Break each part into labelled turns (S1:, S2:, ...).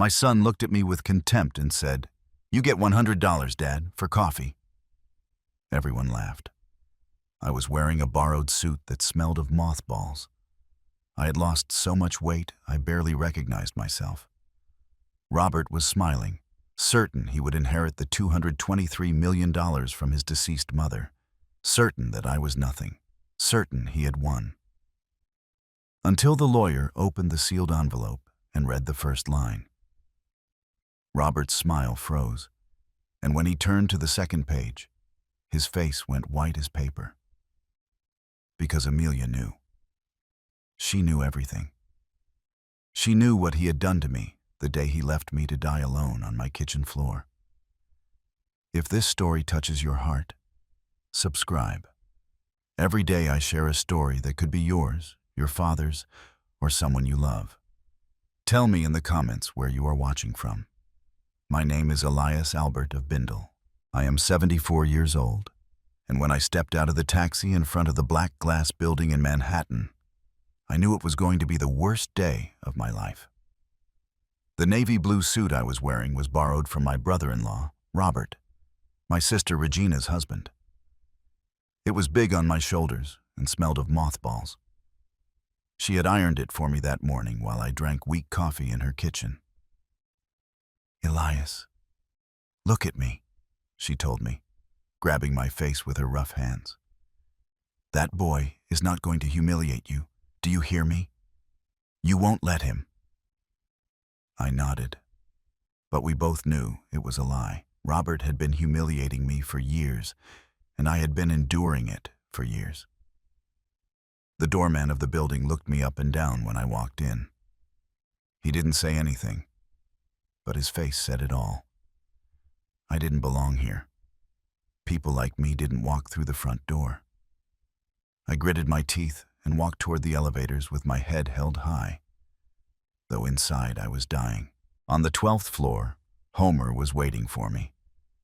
S1: My son looked at me with contempt and said, "You get $100, Dad, for coffee." Everyone laughed. I was wearing a borrowed suit that smelled of mothballs. I had lost so much weight, I barely recognized myself. Robert was smiling, certain he would inherit the $223 million from his deceased mother, certain that I was nothing, certain he had won. Until the lawyer opened the sealed envelope and read the first line. Robert's smile froze, and when he turned to the second page, his face went white as paper. Because Amelia knew. She knew everything. She knew what he had done to me the day he left me to die alone on my kitchen floor. If this story touches your heart, subscribe. Every day I share a story that could be yours, your father's, or someone you love. Tell me in the comments where you are watching from. My name is Elias Albert of Bindle. I am 74 years old, and when I stepped out of the taxi in front of the black glass building in Manhattan, I knew it was going to be the worst day of my life. The navy blue suit I was wearing was borrowed from my brother-in-law, Robert, my sister Regina's husband. It was big on my shoulders and smelled of mothballs. She had ironed it for me that morning while I drank weak coffee in her kitchen. "Elias, look at me," she told me, grabbing my face with her rough hands. "That boy is not going to humiliate you. Do you hear me? You won't let him." I nodded, but we both knew it was a lie. Robert had been humiliating me for years, and I had been enduring it for years. The doorman of the building looked me up and down when I walked in. He didn't say anything, but his face said it all. I didn't belong here. People like me didn't walk through the front door. I gritted my teeth and walked toward the elevators with my head held high, though inside I was dying. On the 12th floor, Homer was waiting for me,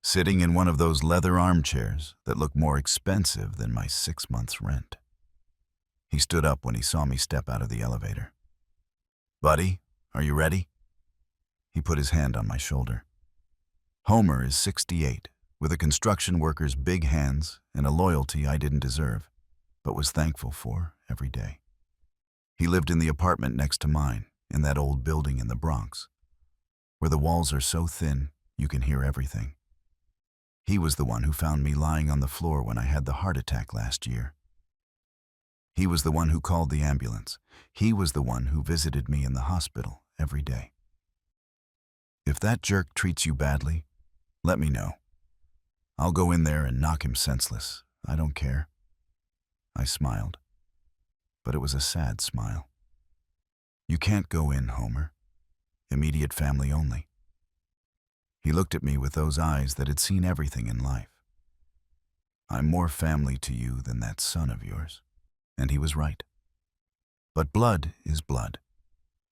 S1: sitting in one of those leather armchairs that looked more expensive than my 6 months' rent. He stood up when he saw me step out of the elevator. "Buddy, are you ready?" He put his hand on my shoulder. Homer is 68, with a construction worker's big hands and a loyalty I didn't deserve, but was thankful for every day. He lived in the apartment next to mine, in that old building in the Bronx, where the walls are so thin you can hear everything. He was the one who found me lying on the floor when I had the heart attack last year. He was the one who called the ambulance. He was the one who visited me in the hospital every day. If that jerk treats you badly, let me know. I'll go in there and knock him senseless. I don't care. I smiled, but it was a sad smile. "You can't go in, Homer. Immediate family only." He looked at me with those eyes that had seen everything in life. "I'm more family to you than that son of yours." And he was right. But blood is blood,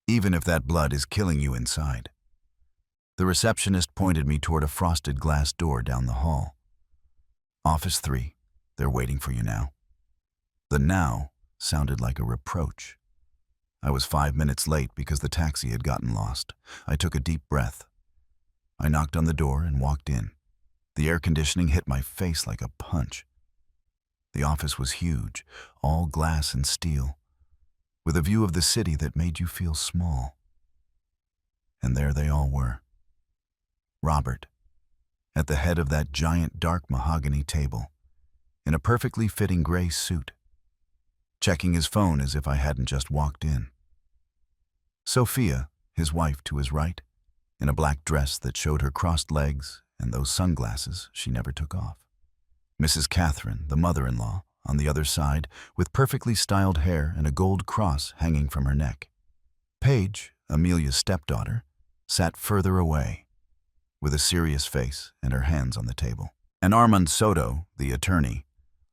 S1: even if that blood is killing you inside. The receptionist pointed me toward a frosted glass door down the hall. "Office 3, they're waiting for you now." The "now" sounded like a reproach. I was 5 minutes late because the taxi had gotten lost. I took a deep breath. I knocked on the door and walked in. The air conditioning hit my face like a punch. The office was huge, all glass and steel, with a view of the city that made you feel small. And there they all were. Robert, at the head of that giant dark mahogany table, in a perfectly fitting gray suit, checking his phone as if I hadn't just walked in. Sophia, his wife, to his right, in a black dress that showed her crossed legs and those sunglasses she never took off. Mrs. Catherine, the mother-in-law, on the other side, with perfectly styled hair and a gold cross hanging from her neck. Paige, Amelia's stepdaughter, sat further away, with a serious face and her hands on the table. And Armand Soto, the attorney,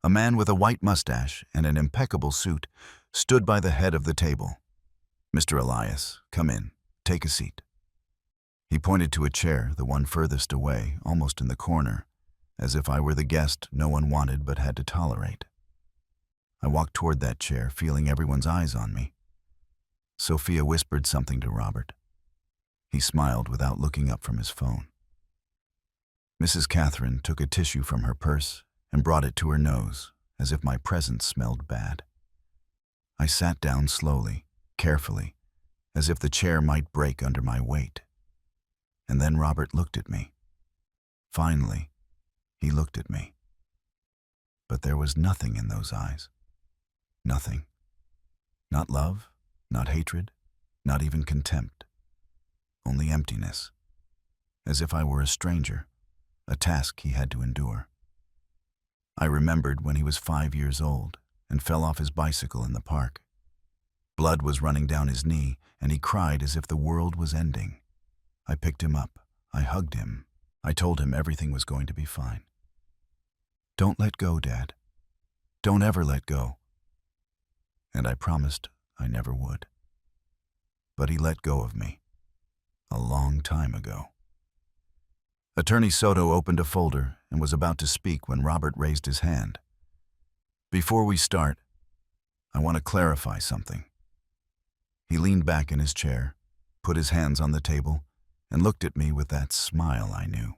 S1: a man with a white mustache and an impeccable suit, stood by the head of the table. "Mr. Elias, come in. Take a seat." He pointed to a chair, the one furthest away, almost in the corner, as if I were the guest no one wanted but had to tolerate. I walked toward that chair, feeling everyone's eyes on me. Sophia whispered something to Robert. He smiled without looking up from his phone. Mrs. Catherine took a tissue from her purse and brought it to her nose, as if my presence smelled bad. I sat down slowly, carefully, as if the chair might break under my weight. And then Robert looked at me. Finally, he looked at me. But there was nothing in those eyes. Nothing. Not love, not hatred, not even contempt. Only emptiness. As if I were a stranger, a task he had to endure. I remembered when he was 5 years old and fell off his bicycle in the park. Blood was running down his knee, and he cried as if the world was ending. I picked him up. I hugged him. I told him everything was going to be fine. "Don't let go, Dad. Don't ever let go." And I promised I never would. But he let go of me. A long time ago. Attorney Soto opened a folder and was about to speak when Robert raised his hand. "Before we start, I want to clarify something." He leaned back in his chair, put his hands on the table, and looked at me with that smile I knew.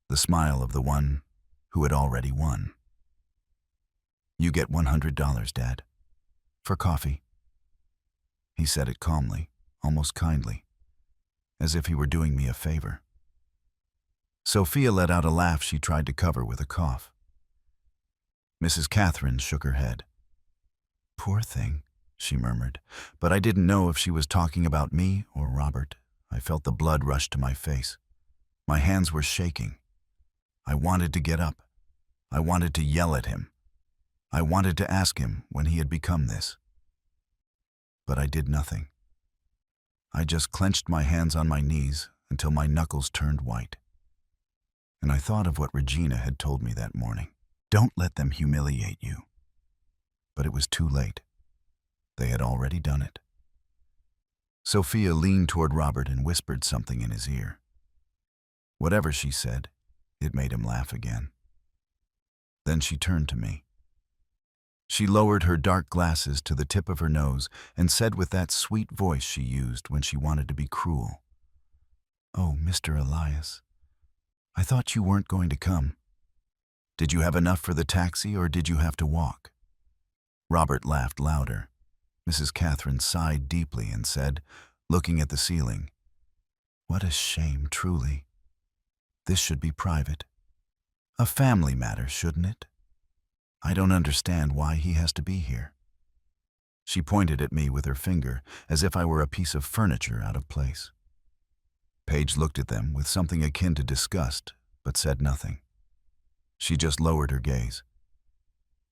S1: The smile of the one who had already won. "You get $100, Dad. For coffee." He said it calmly, almost kindly, as if he were doing me a favor. Sophia let out a laugh she tried to cover with a cough. Mrs. Catherine shook her head. "Poor thing," she murmured, but I didn't know if she was talking about me or Robert. I felt the blood rush to my face. My hands were shaking. I wanted to get up. I wanted to yell at him. I wanted to ask him when he had become this. But I did nothing. I just clenched my hands on my knees until my knuckles turned white. And I thought of what Regina had told me that morning. Don't let them humiliate you. But it was too late. They had already done it. Sophia leaned toward Robert and whispered something in his ear. Whatever she said, it made him laugh again. Then she turned to me. She lowered her dark glasses to the tip of her nose and said with that sweet voice she used when she wanted to be cruel, "Oh, Mr. Elias, I thought you weren't going to come. Did you have enough for the taxi or did you have to walk?" Robert laughed louder. Mrs. Catherine sighed deeply and said, looking at the ceiling, "What a shame, truly. This should be private. A family matter, shouldn't it? I don't understand why he has to be here." She pointed at me with her finger as if I were a piece of furniture out of place. Paige looked at them with something akin to disgust, but said nothing. She just lowered her gaze.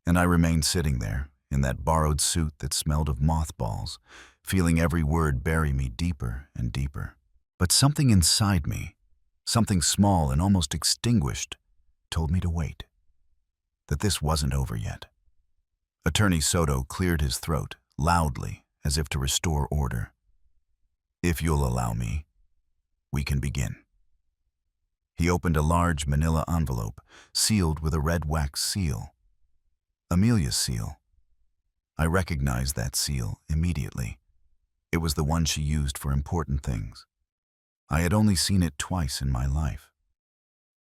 S1: And I remained sitting there, in that borrowed suit that smelled of mothballs, feeling every word bury me deeper and deeper. But something inside me, something small and almost extinguished, told me to wait. That this wasn't over yet. Attorney Soto cleared his throat, loudly, as if to restore order. "If you'll allow me, we can begin." He opened a large manila envelope, sealed with a red wax seal. Amelia's seal. I recognized that seal immediately. It was the one she used for important things. I had only seen it twice in my life.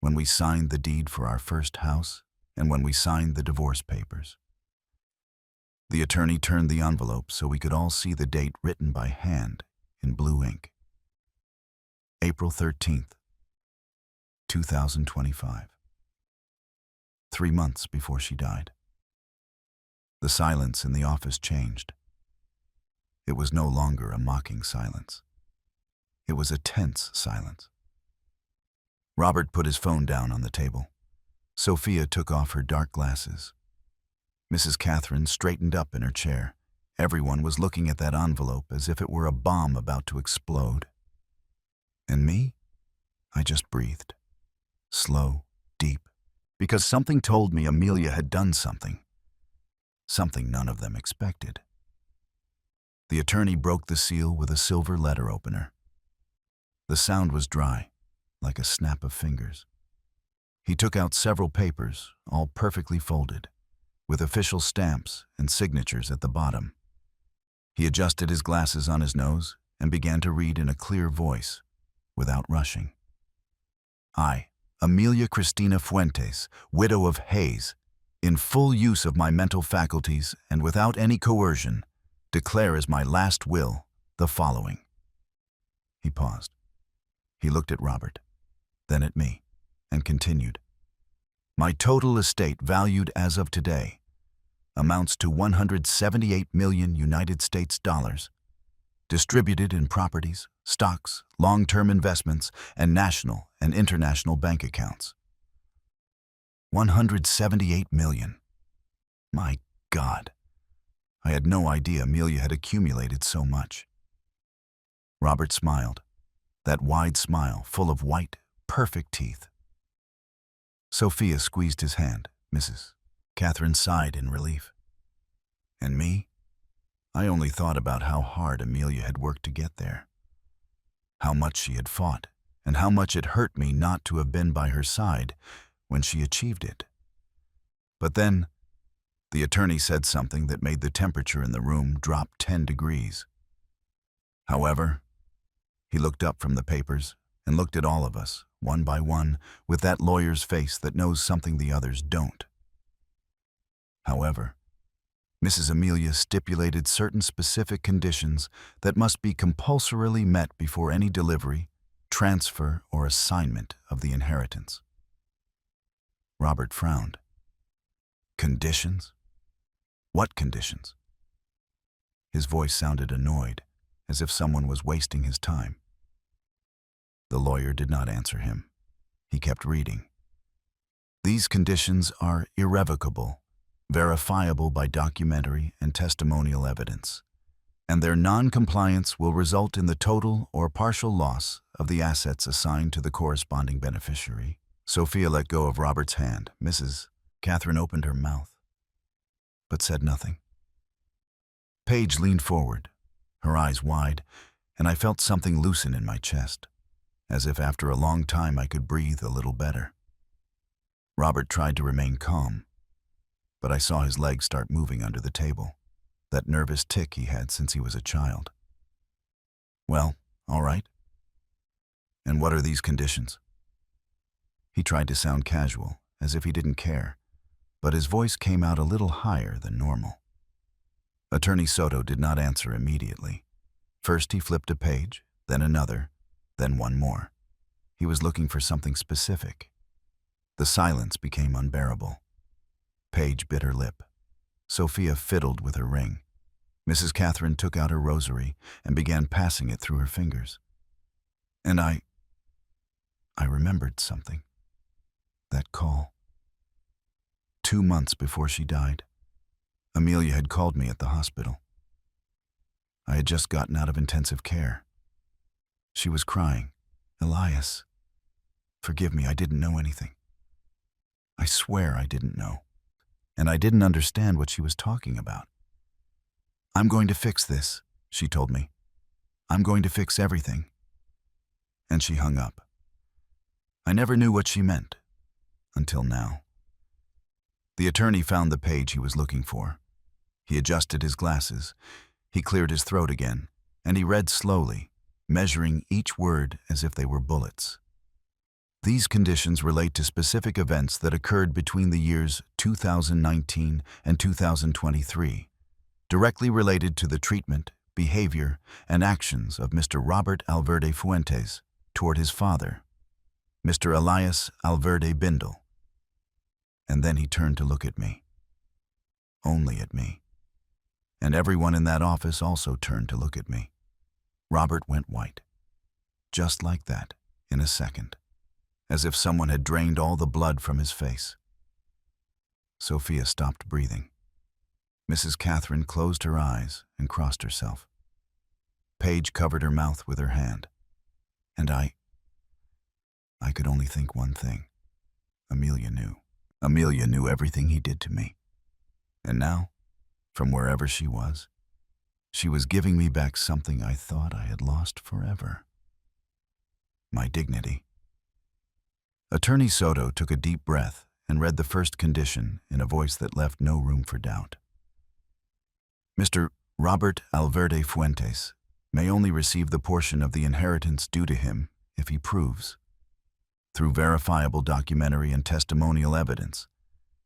S1: When we signed the deed for our first house, and when we signed the divorce papers. The attorney turned the envelope so we could all see the date written by hand in blue ink. April 13th, 2025. 3 months before she died. The silence in the office changed. It was no longer a mocking silence. It was a tense silence. Robert put his phone down on the table. Sophia took off her dark glasses. Mrs. Catherine straightened up in her chair. Everyone was looking at that envelope as if it were a bomb about to explode. And me? I just breathed. Slow, deep, because something told me Amelia had done something. Something none of them expected. The attorney broke the seal with a silver letter opener. The sound was dry, like a snap of fingers. He took out several papers, all perfectly folded, with official stamps and signatures at the bottom. He adjusted his glasses on his nose and began to read in a clear voice, without rushing. I, Amelia Cristina Fuentes, widow of Hayes, in full use of my mental faculties and without any coercion, declare as my last will the following. He paused. He looked at Robert, then at me, and continued. My total estate valued as of today amounts to 178 million United States dollars, distributed in properties, stocks, long-term investments, and national and international bank accounts. 178 million. My God. I had no idea Amelia had accumulated so much. Robert smiled, that wide smile full of white, perfect teeth. Sophia squeezed his hand. Mrs. Catherine sighed in relief. And me? I only thought about how hard Amelia had worked to get there, how much she had fought, and how much it hurt me not to have been by her side when she achieved it. But then, the attorney said something that made the temperature in the room drop 10 degrees. However, he looked up from the papers and looked at all of us, one by one, with that lawyer's face that knows something the others don't. However, Mrs. Amelia stipulated certain specific conditions that must be compulsorily met before any delivery, transfer, or assignment of the inheritance. Robert frowned. Conditions? What conditions? His voice sounded annoyed, as if someone was wasting his time. The lawyer did not answer him. He kept reading. These conditions are irrevocable, verifiable by documentary and testimonial evidence, and their non-compliance will result in the total or partial loss of the assets assigned to the corresponding beneficiary. Sophia let go of Robert's hand. Mrs. Catherine opened her mouth, but said nothing. Paige leaned forward, her eyes wide, and I felt something loosen in my chest, as if after a long time I could breathe a little better. Robert tried to remain calm, but I saw his legs start moving under the table, that nervous tic he had since he was a child. Well, all right. And what are these conditions? He tried to sound casual, as if he didn't care, but his voice came out a little higher than normal. Attorney Soto did not answer immediately. First he flipped a page, then another, then one more. He was looking for something specific. The silence became unbearable. Paige bit her lip. Sophia fiddled with her ring. Mrs. Catherine took out her rosary and began passing it through her fingers. And I remembered something. That call. 2 months before she died, Amelia had called me at the hospital. I had just gotten out of intensive care. She was crying. Elias, forgive me, I didn't know anything. I swear I didn't know. And I didn't understand what she was talking about. I'm going to fix this, she told me. I'm going to fix everything. And she hung up. I never knew what she meant, until now. The attorney found the page he was looking for. He adjusted his glasses, he cleared his throat again, and he read slowly, measuring each word as if they were bullets. These conditions relate to specific events that occurred between the years 2019 and 2023, directly related to the treatment, behavior, and actions of Mr. Robert Alverde Fuentes toward his father, Mr. Elias Alverde Bindle. And then he turned to look at me. Only at me. And everyone in that office also turned to look at me. Robert went white. Just like that, in a second. As if someone had drained all the blood from his face. Sophia stopped breathing. Mrs. Catherine closed her eyes and crossed herself. Paige covered her mouth with her hand. And I could only think one thing. Amelia knew. Amelia knew everything he did to me. And now, from wherever she was giving me back something I thought I had lost forever. My dignity. Attorney Soto took a deep breath and read the first condition in a voice that left no room for doubt. Mr. Robert Alverde Fuentes may only receive the portion of the inheritance due to him if he proves, through verifiable documentary and testimonial evidence,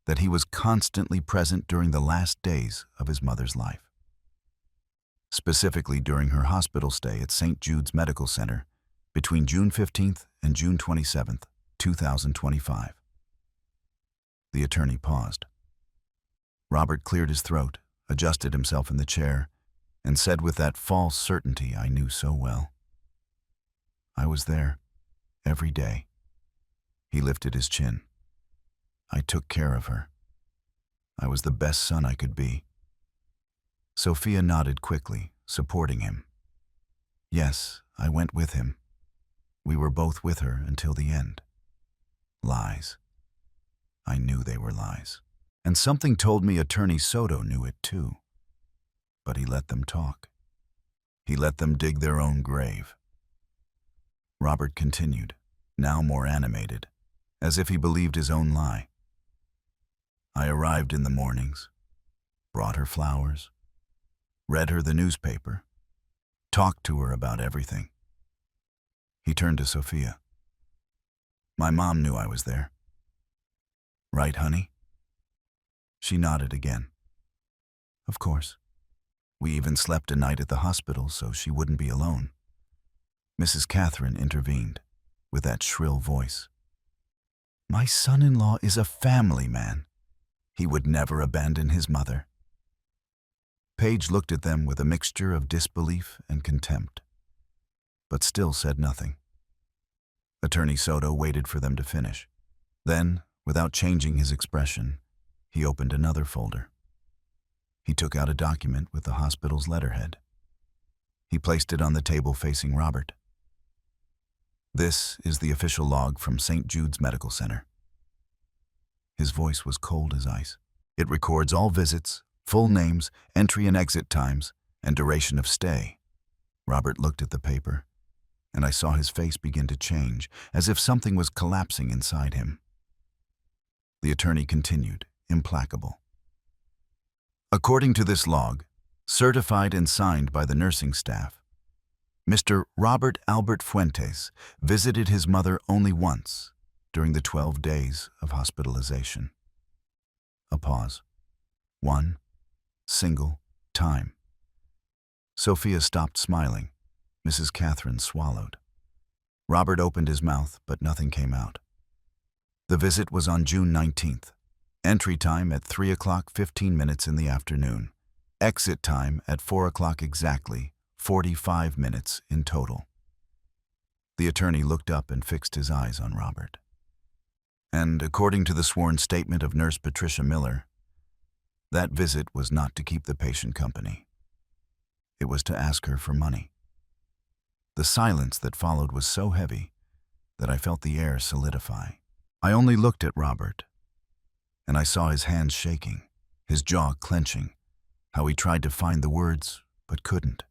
S1: that he was constantly present during the last days of his mother's life, specifically during her hospital stay at St. Jude's Medical Center between June 15th and June 27th, 2025. The attorney paused. Robert cleared his throat, adjusted himself in the chair, and said with that false certainty I knew so well, "I was there, every day." He lifted his chin. "I took care of her. I was the best son I could be." Sophia nodded quickly, supporting him. "Yes, I went with him. We were both with her until the end." Lies. I knew they were lies. And something told me Attorney Soto knew it too. But he let them talk. He let them dig their own grave. Robert continued, now more animated, as if he believed his own lie. "I arrived in the mornings, brought her flowers, read her the newspaper, talked to her about everything." He turned to Sophia. "My mom knew I was there. Right, honey?" She nodded again. "Of course. We even slept a night at the hospital so she wouldn't be alone." Mrs. Catherine intervened, with that shrill voice. "My son-in-law is a family man. He would never abandon his mother." Paige looked at them with a mixture of disbelief and contempt, but still said nothing. Attorney Soto waited for them to finish. Then, without changing his expression, he opened another folder. He took out a document with the hospital's letterhead. He placed it on the table facing Robert. "This is the official log from St. Jude's Medical Center." His voice was cold as ice. "It records all visits, full names, entry and exit times, and duration of stay." Robert looked at the paper, and I saw his face begin to change, as if something was collapsing inside him. The attorney continued, implacable. "According to this log, certified and signed by the nursing staff, Mr. Robert Albert Fuentes visited his mother only once during the 12 days of hospitalization." A pause. One single time. Sophia stopped smiling. Mrs. Catherine swallowed. Robert opened his mouth, but nothing came out. The visit was on June 19th. Entry time at 3:15 in the afternoon. Exit time at 4 exactly, 45 minutes in total. The attorney looked up and fixed his eyes on Robert. "And according to the sworn statement of Nurse Patricia Miller, that visit was not to keep the patient company. It was to ask her for money." The silence that followed was so heavy that I felt the air solidify. I only looked at Robert, and I saw his hands shaking, his jaw clenching, how he tried to find the words but couldn't.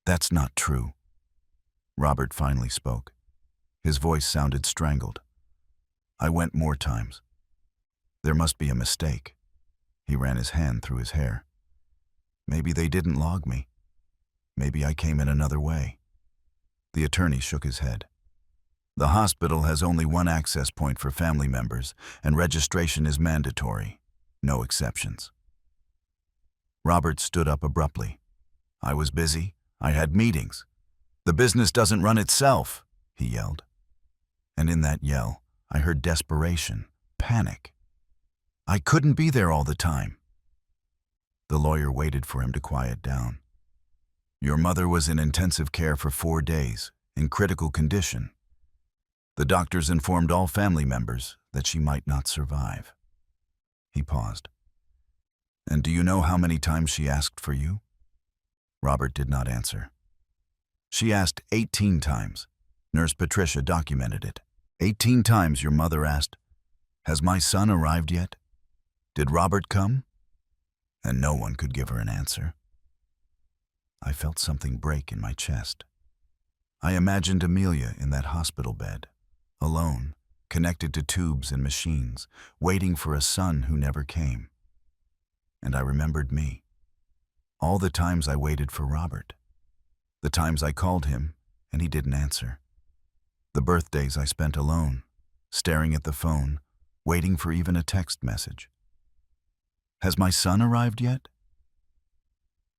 S1: That's not true." Robert finally spoke. His voice sounded strangled. "I went more times. There must be a mistake." He ran his hand through his hair. "Maybe they didn't log me. Maybe I came in another way." The attorney shook his head. "The hospital has only one access point for family members, and registration is mandatory. No exceptions." Robert stood up abruptly. "I was busy. I had meetings. The business doesn't run itself," he yelled. And in that yell, I heard desperation, panic. "I couldn't be there all the time." The lawyer waited for him to quiet down. "Your mother was in intensive care for 4 days, in critical condition. The doctors informed all family members that she might not survive." He paused. "And do you know how many times she asked for you?" Robert did not answer. "She asked 18 times. Nurse Patricia documented it. 18 times your mother asked, 'Has my son arrived yet? Did Robert come?' And no one could give her an answer." I felt something break in my chest. I imagined Amelia in that hospital bed, alone, connected to tubes and machines, waiting for a son who never came. And I remembered me, All the times I waited for Robert. The times I called him and he didn't answer. The birthdays I spent alone, staring at the phone, waiting for even a text message. Has my son arrived yet?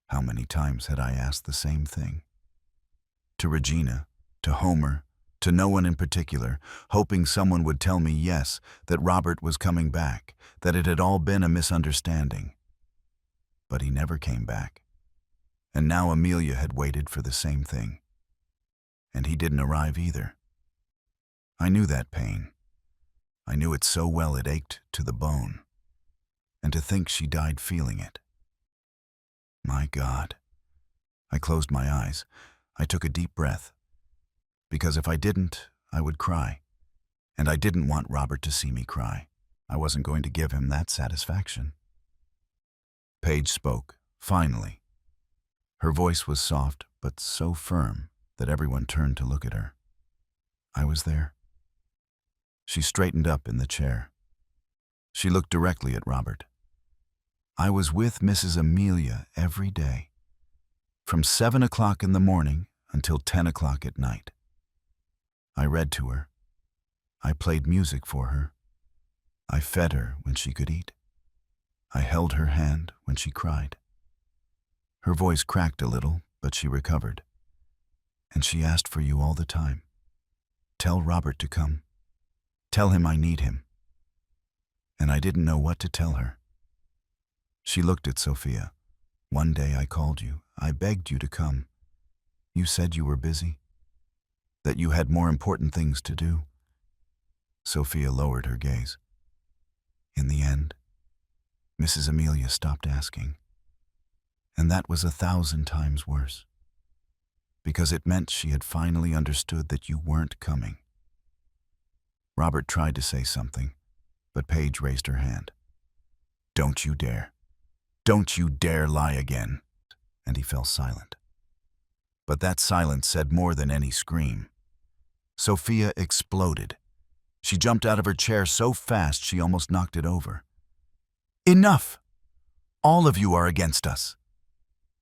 S1: How many times had I asked the same thing? To Regina, to Homer, to no one in particular, hoping someone would tell me yes, that Robert was coming back, that it had all been a misunderstanding. But he never came back. And now Amelia had waited for the same thing. And he didn't arrive either. I knew that pain. I knew it so well it ached to the bone. And to think she died feeling it. My God. I closed my eyes. I took a deep breath. Because if I didn't, I would cry. And I didn't want Robert to see me cry. I wasn't going to give him that satisfaction. Paige spoke, finally. Her voice was soft, but so firm that everyone turned to look at her. I was there. She straightened up in the chair. She looked directly at Robert. I was with Mrs. Amelia every day, from 7 o'clock in the morning until 10 o'clock at night. I read to her. I played music for her. I fed her when she could eat. I held her hand when she cried. Her voice cracked a little, but she recovered. And she asked for you all the time. Tell Robert to come. Tell him I need him. And I didn't know what to tell her. She looked at Sophia. One day I called you. I begged you to come. You said you were busy, that you had more important things to do. Sophia lowered her gaze. In the end, Mrs. Amelia stopped asking. And that was 1,000 times worse, because it meant she had finally understood that you weren't coming. Robert tried to say something, but Paige raised her hand. Don't you dare. Don't you dare lie again. And he fell silent. But that silence said more than any scream. Sophia exploded. She jumped out of her chair so fast she almost knocked it over. Enough! All of you are against us.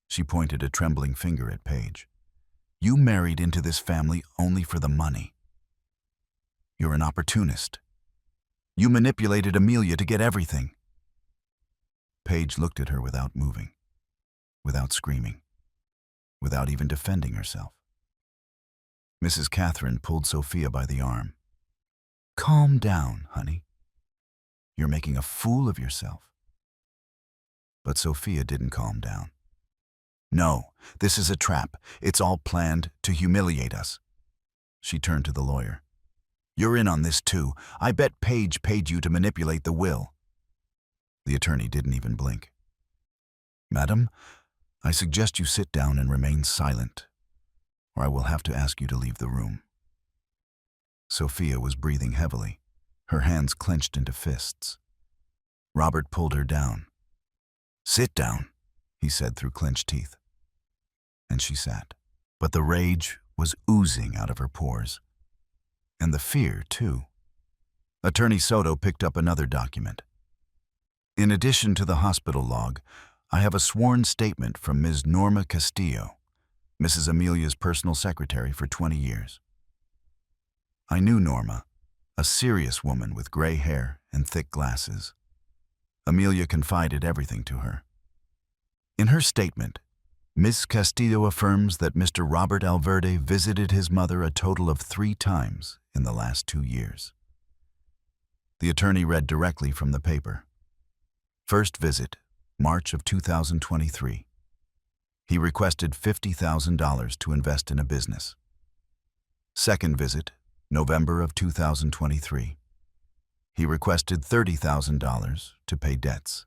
S1: She pointed a trembling finger at Paige. You married into this family only for the money. You're an opportunist. You manipulated Amelia to get everything. Paige looked at her without moving, without screaming, without even defending herself. Mrs. Catherine pulled Sophia by the arm. Calm down, honey. You're making a fool of yourself. But Sophia didn't calm down. No, this is a trap. It's all planned to humiliate us. She turned to the lawyer. You're in on this too. I bet Paige paid you to manipulate the will. The attorney didn't even blink. Madam, I suggest you sit down and remain silent, or I will have to ask you to leave the room. Sophia was breathing heavily, her hands clenched into fists. Robert pulled her down. Sit down, he said through clenched teeth. And she sat. But the rage was oozing out of her pores. And the fear, too. Attorney Soto picked up another document. In addition to the hospital log, I have a sworn statement from Ms. Norma Castillo, Mrs. Amelia's personal secretary for 20 years. I knew Norma, a serious woman with gray hair and thick glasses. Amelia confided everything to her. In her statement, Ms. Castillo affirms that Mr. Robert Alverde visited his mother a total of 3 times in the last 2 years. The attorney read directly from the paper. First visit, March of 2023. He requested $50,000 to invest in a business. Second visit, November of 2023. He requested $30,000 to pay debts.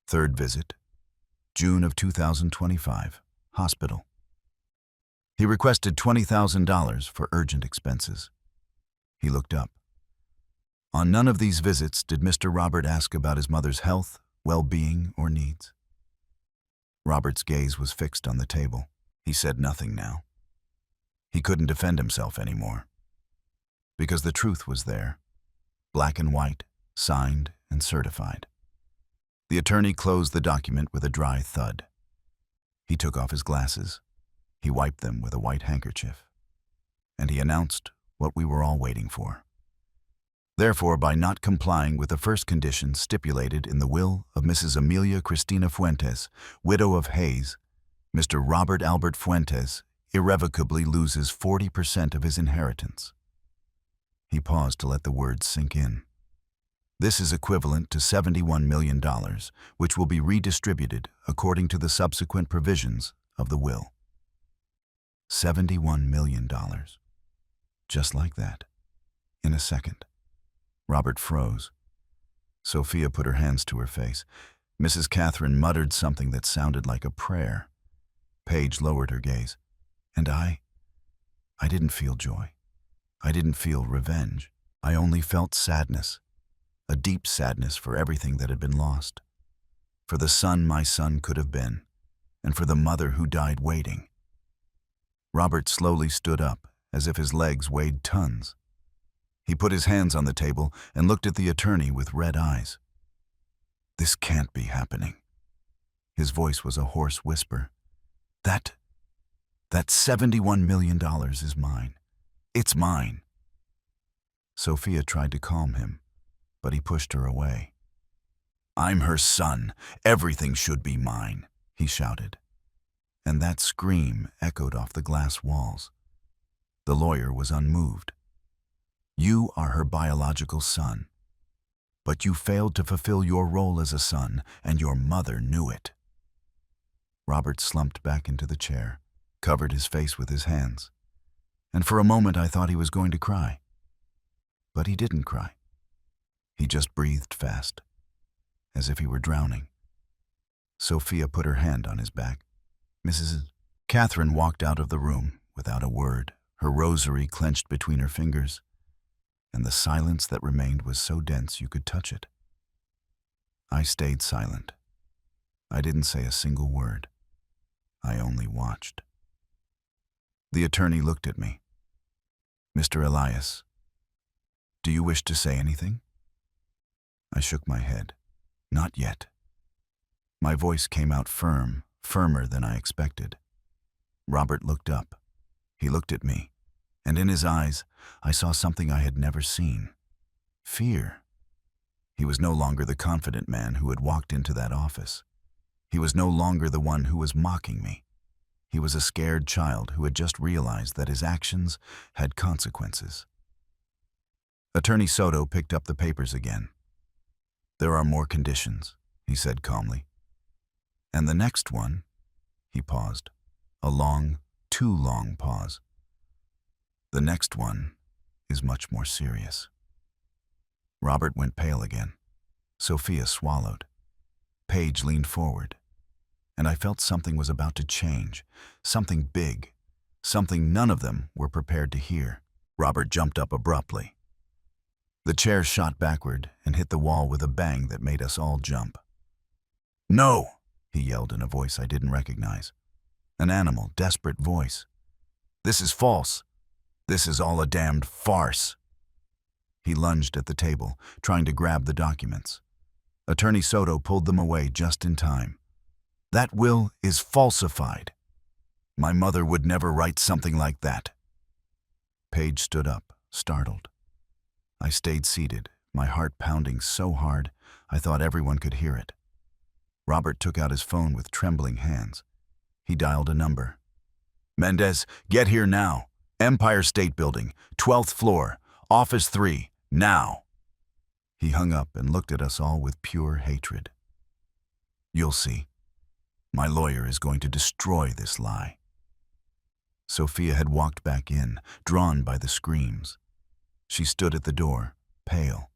S1: Third visit, June of 2025, hospital. He requested $20,000 for urgent expenses. He looked up. On none of these visits did Mr. Robert ask about his mother's health, well-being, or needs. Robert's gaze was fixed on the table. He said nothing now. He couldn't defend himself anymore. Because the truth was there, black and white, signed and certified. The attorney closed the document with a dry thud. He took off his glasses. He wiped them with a white handkerchief. And he announced what we were all waiting for. Therefore, by not complying with the first condition stipulated in the will of Mrs. Amelia Cristina Fuentes, widow of Hayes, Mr. Robert Albert Fuentes irrevocably loses 40% of his inheritance. He paused to let the words sink in. This is equivalent to $71 million, which will be redistributed according to the subsequent provisions of the will. $71 million. Just like that. In a second. Robert froze. Sophia put her hands to her face. Mrs. Catherine muttered something that sounded like a prayer. Paige lowered her gaze. And I didn't feel joy. I didn't feel revenge. I only felt sadness. A deep sadness for everything that had been lost. For the son my son could have been, and for the mother who died waiting. Robert slowly stood up, as if his legs weighed tons. He put his hands on the table and looked at the attorney with red eyes. This can't be happening. His voice was a hoarse whisper. That $71 million is mine. It's mine. Sophia tried to calm him, but he pushed her away. I'm her son. Everything should be mine, he shouted. And that scream echoed off the glass walls. The lawyer was unmoved. You are her biological son. But you failed to fulfill your role as a son, and your mother knew it. Robert slumped back into the chair, covered his face with his hands, and for a moment I thought he was going to cry. But he didn't cry. He just breathed fast, as if he were drowning. Sophia put her hand on his back. Mrs. Catherine walked out of the room without a word, her rosary clenched between her fingers, and the silence that remained was so dense you could touch it. I stayed silent. I didn't say a single word. I only watched. The attorney looked at me. Mr. Elias, do you wish to say anything? I shook my head. Not yet. My voice came out firmer than I expected. Robert looked up. He looked at me, and in his eyes I saw something I had never seen. Fear. He was no longer the confident man who had walked into that office. He was no longer the one who was mocking me. He was a scared child who had just realized that his actions had consequences. Attorney Soto picked up the papers again. There are more conditions, he said calmly. And the next one, he paused, a long, too long pause. The next one is much more serious. Robert went pale again. Sophia swallowed. Paige leaned forward. And I felt something was about to change, something big, something none of them were prepared to hear. Robert jumped up abruptly. The chair shot backward and hit the wall with a bang that made us all jump. No, he yelled in a voice I didn't recognize. An animal, desperate voice. This is false. This is all a damned farce. He lunged at the table, trying to grab the documents. Attorney Soto pulled them away just in time. That will is falsified. My mother would never write something like that. Paige stood up, startled. I stayed seated, my heart pounding so hard I thought everyone could hear it. Robert took out his phone with trembling hands. He dialed a number. Mendez, get here now. Empire State Building, 12th floor, Office 3, now. He hung up and looked at us all with pure hatred. You'll see. My lawyer is going to destroy this lie. Sophia had walked back in, drawn by the screams. She stood at the door, pale.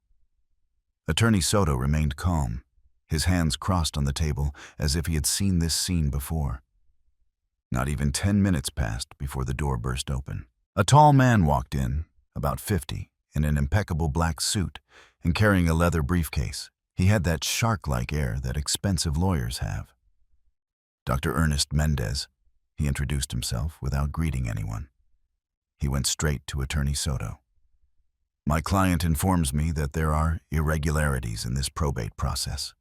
S1: Attorney Soto remained calm, his hands crossed on the table as if he had seen this scene before. Not even 10 minutes passed before the door burst open. A tall man walked in, about 50, in an impeccable black suit and carrying a leather briefcase. He had that shark-like air that expensive lawyers have. Dr. Ernest Mendez, he introduced himself without greeting anyone. He went straight to Attorney Soto. My client informs me that there are irregularities in this probate process.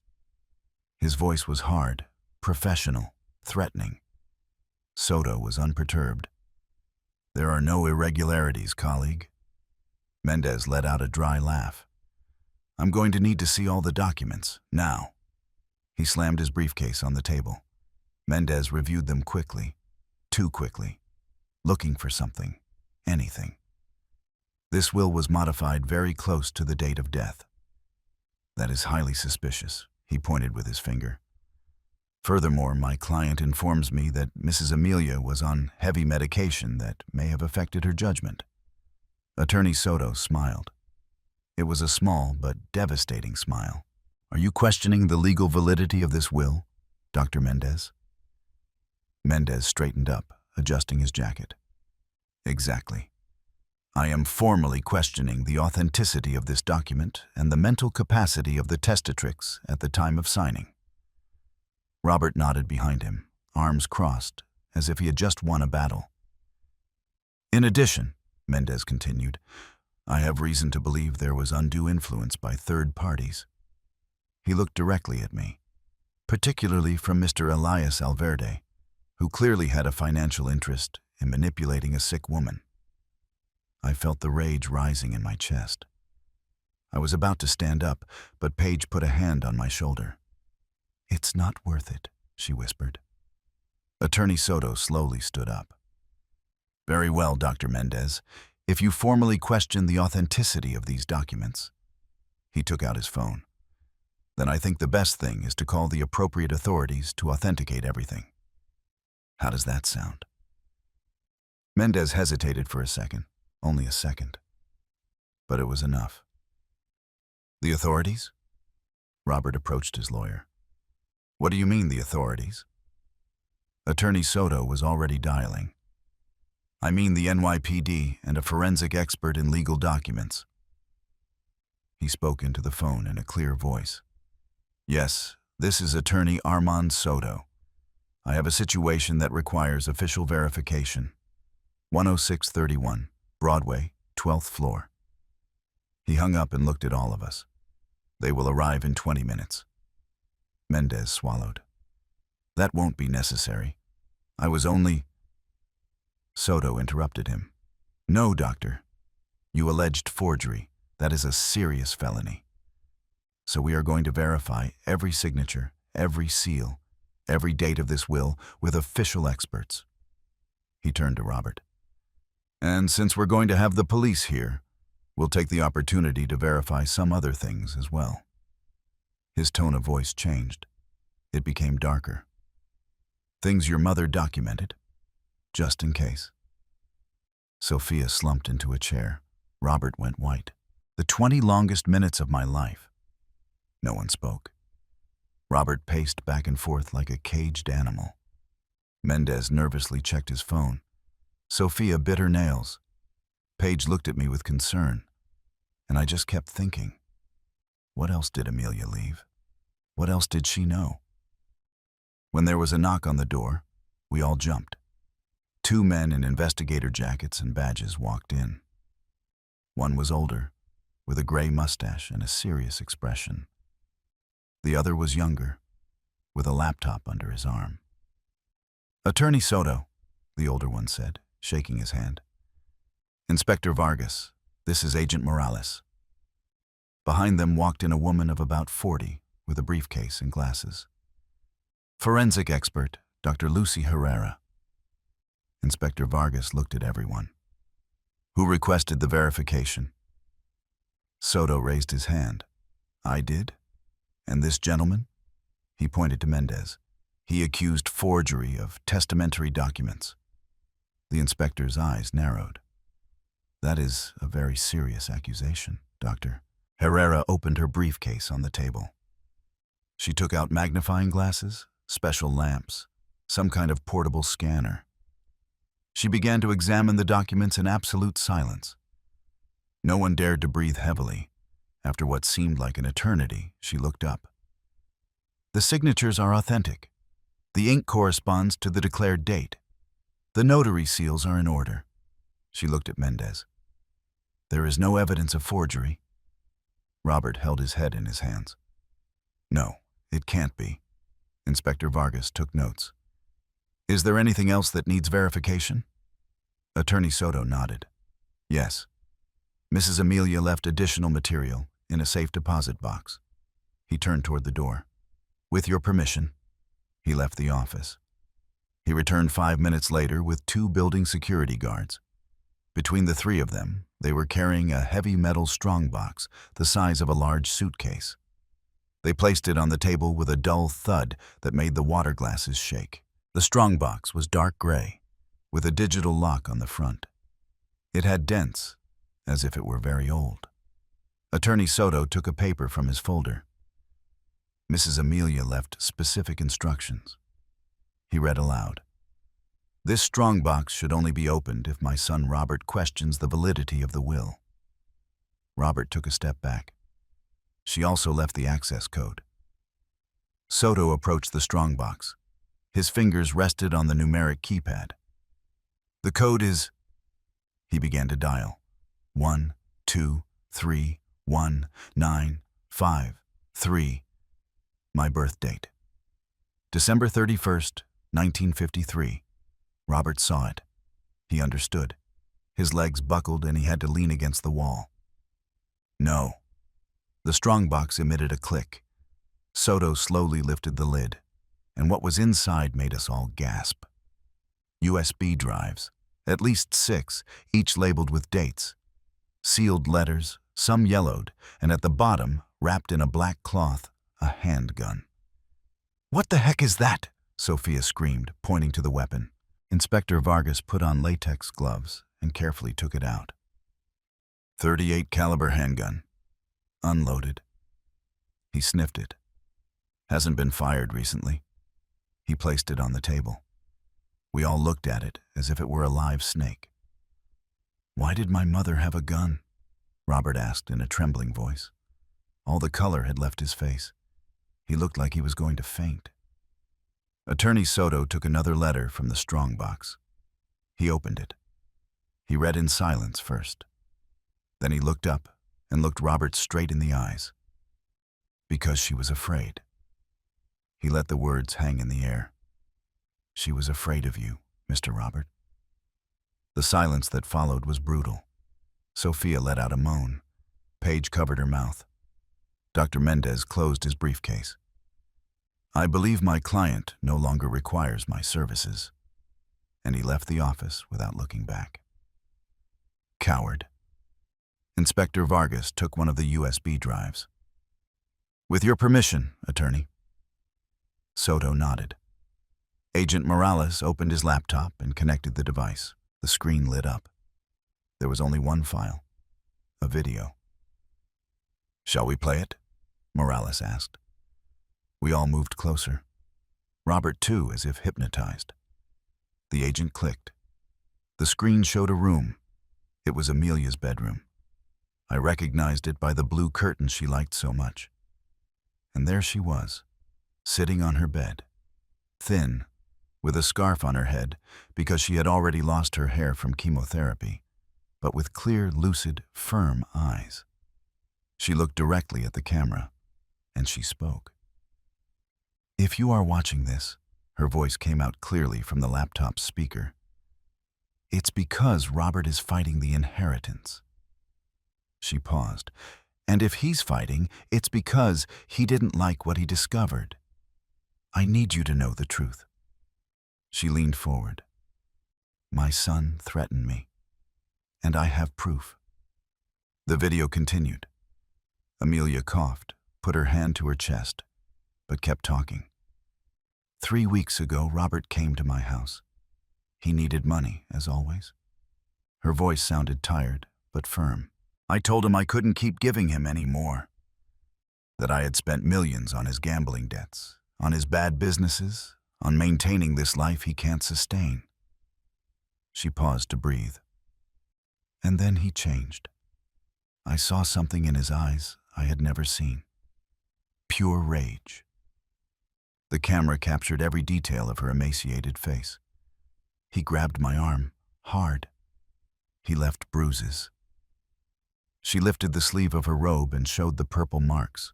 S1: His voice was hard, professional, threatening. Soto was unperturbed. There are no irregularities, colleague. Mendez let out a dry laugh. I'm going to need to see all the documents, now. He slammed his briefcase on the table. Mendez reviewed them quickly, too quickly, looking for something, anything. This will was modified very close to the date of death. That is highly suspicious, he pointed with his finger. Furthermore, my client informs me that Mrs. Amelia was on heavy medication that may have affected her judgment. Attorney Soto smiled. It was a small but devastating smile. Are you questioning the legal validity of this will, Dr. Mendez? Mendez straightened up, adjusting his jacket. Exactly. I am formally questioning the authenticity of this document and the mental capacity of the testatrix at the time of signing. Robert nodded behind him, arms crossed, as if he had just won a battle. In addition, Mendez continued, I have reason to believe there was undue influence by third parties. He looked directly at me, particularly from Mr. Elias Alverde, who clearly had a financial interest in manipulating a sick woman. I felt the rage rising in my chest. I was about to stand up, but Paige put a hand on my shoulder. It's not worth it, she whispered. Attorney Soto slowly stood up. Very well, Dr. Mendez. If you formally question the authenticity of these documents, he took out his phone, then I think the best thing is to call the appropriate authorities to authenticate everything. How does that sound? Mendez hesitated for a second, only a second. But it was enough. The authorities? Robert approached his lawyer. What do you mean, the authorities? Attorney Soto was already dialing. I mean the NYPD and a forensic expert in legal documents. He spoke into the phone in a clear voice. Yes, this is Attorney Armand Soto. I have a situation that requires official verification. 10631, Broadway, 12th floor. He hung up and looked at all of us. They will arrive in 20 minutes. Mendez swallowed. That won't be necessary. I was only... Soto interrupted him. No, doctor. You alleged forgery. That is a serious felony. So we are going to verify every signature, every seal, every date of this will with official experts. He turned to Robert. And since we're going to have the police here, we'll take the opportunity to verify some other things as well. His tone of voice changed. It became darker. Things your mother documented, just in case. Sophia slumped into a chair. Robert went white. The 20 longest minutes of my life. No one spoke. Robert paced back and forth like a caged animal. Mendez nervously checked his phone. Sophia bit her nails. Paige looked at me with concern, and I just kept thinking, what else did Amelia leave? What else did she know? When there was a knock on the door, we all jumped. 2 men in investigator jackets and badges walked in. One was older, with a gray mustache and a serious expression. The other was younger, with a laptop under his arm. Attorney Soto, the older one said, shaking his hand. Inspector Vargas, this is Agent Morales. Behind them walked in a woman of about 40, with a briefcase and glasses. Forensic expert, Dr. Lucy Herrera. Inspector Vargas looked at everyone. Who requested the verification? Soto raised his hand. I did. And this gentleman? He pointed to Mendez. He accused forgery of testamentary documents. The inspector's eyes narrowed. That is a very serious accusation, Doctor. Herrera opened her briefcase on the table. She took out magnifying glasses, special lamps, some kind of portable scanner. She began to examine the documents in absolute silence. No one dared to breathe heavily. After what seemed like an eternity, she looked up. The signatures are authentic. The ink corresponds to the declared date. The notary seals are in order. She looked at Mendez. There is no evidence of forgery. Robert held his head in his hands. No, it can't be. Inspector Vargas took notes. Is there anything else that needs verification? Attorney Soto nodded. Yes. Mrs. Amelia left additional material in a safe deposit box. He turned toward the door. With your permission, he left the office. He returned 5 minutes later with 2 building security guards. Between the 3 of them, they were carrying a heavy metal strongbox the size of a large suitcase. They placed it on the table with a dull thud that made the water glasses shake. The strongbox was dark gray, with a digital lock on the front. It had dents, as if it were very old. Attorney Soto took a paper from his folder. Mrs. Amelia left specific instructions. He read aloud. This strongbox should only be opened if my son Robert questions the validity of the will. Robert took a step back. She also left the access code. Soto approached the strongbox. His fingers rested on the numeric keypad. The code is... He began to dial. 1, 2, 3, 1, 9, 5, 3. My birth date. December 31st, 1953. Robert saw it. He understood. His legs buckled and he had to lean against the wall. No. The strongbox emitted a click. Soto slowly lifted the lid, and what was inside made us all gasp. USB drives, at least 6, each labeled with dates. Sealed letters, some yellowed, and at the bottom, wrapped in a black cloth, a handgun. What the heck is that? Sophia screamed, pointing to the weapon. Inspector Vargas put on latex gloves and carefully took it out. .38 caliber handgun. Unloaded. He sniffed it. Hasn't been fired recently. He placed it on the table. We all looked at it as if it were a live snake. Why did my mother have a gun? Robert asked in a trembling voice. All the color had left his face. He looked like he was going to faint. Attorney Soto took another letter from the strongbox. He opened it. He read in silence first. Then he looked up and looked Robert straight in the eyes. Because she was afraid. He let the words hang in the air. She was afraid of you, Mr. Robert. The silence that followed was brutal. Sophia let out a moan. Paige covered her mouth. Dr. Mendez closed his briefcase. I believe my client no longer requires my services. And he left the office without looking back. Coward. Inspector Vargas took one of the USB drives. With your permission, attorney. Soto nodded. Agent Morales opened his laptop and connected the device. The screen lit up. There was only one file, a video. Shall we play it? Morales asked. We all moved closer. Robert, too, as if hypnotized. The agent clicked. The screen showed a room. It was Amelia's bedroom. I recognized it by the blue curtains she liked so much. And there she was, sitting on her bed, thin, with a scarf on her head because she had already lost her hair from chemotherapy, but with clear, lucid, firm eyes. She looked directly at the camera, and she spoke. If you are watching this, her voice came out clearly from the laptop's speaker, it's because Robert is fighting the inheritance. She paused. And if he's fighting, it's because he didn't like what he discovered. I need you to know the truth. She leaned forward. My son threatened me, and I have proof. The video continued. Amelia coughed, put her hand to her chest, but kept talking. 3 weeks ago, Robert came to my house. He needed money, as always. Her voice sounded tired, but firm. I told him I couldn't keep giving him any more. That I had spent millions on his gambling debts, on his bad businesses, on maintaining this life he can't sustain. She paused to breathe. And then he changed. I saw something in his eyes I had never seen. Pure rage. The camera captured every detail of her emaciated face. He grabbed my arm, hard. He left bruises. She lifted the sleeve of her robe and showed the purple marks.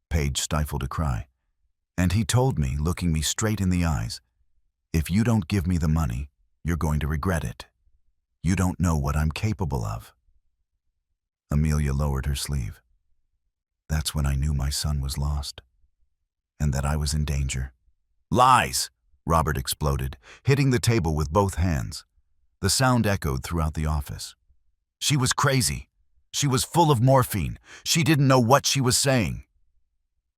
S1: Paige stifled a cry. And he told me, looking me straight in the eyes, If you don't give me the money, you're going to regret it. You don't know what I'm capable of. Amelia lowered her sleeve. That's when I knew my son was lost, and that I was in danger. Lies! Robert exploded, hitting the table with both hands. The sound echoed throughout the office. She was crazy. She was full of morphine. She didn't know what she was saying.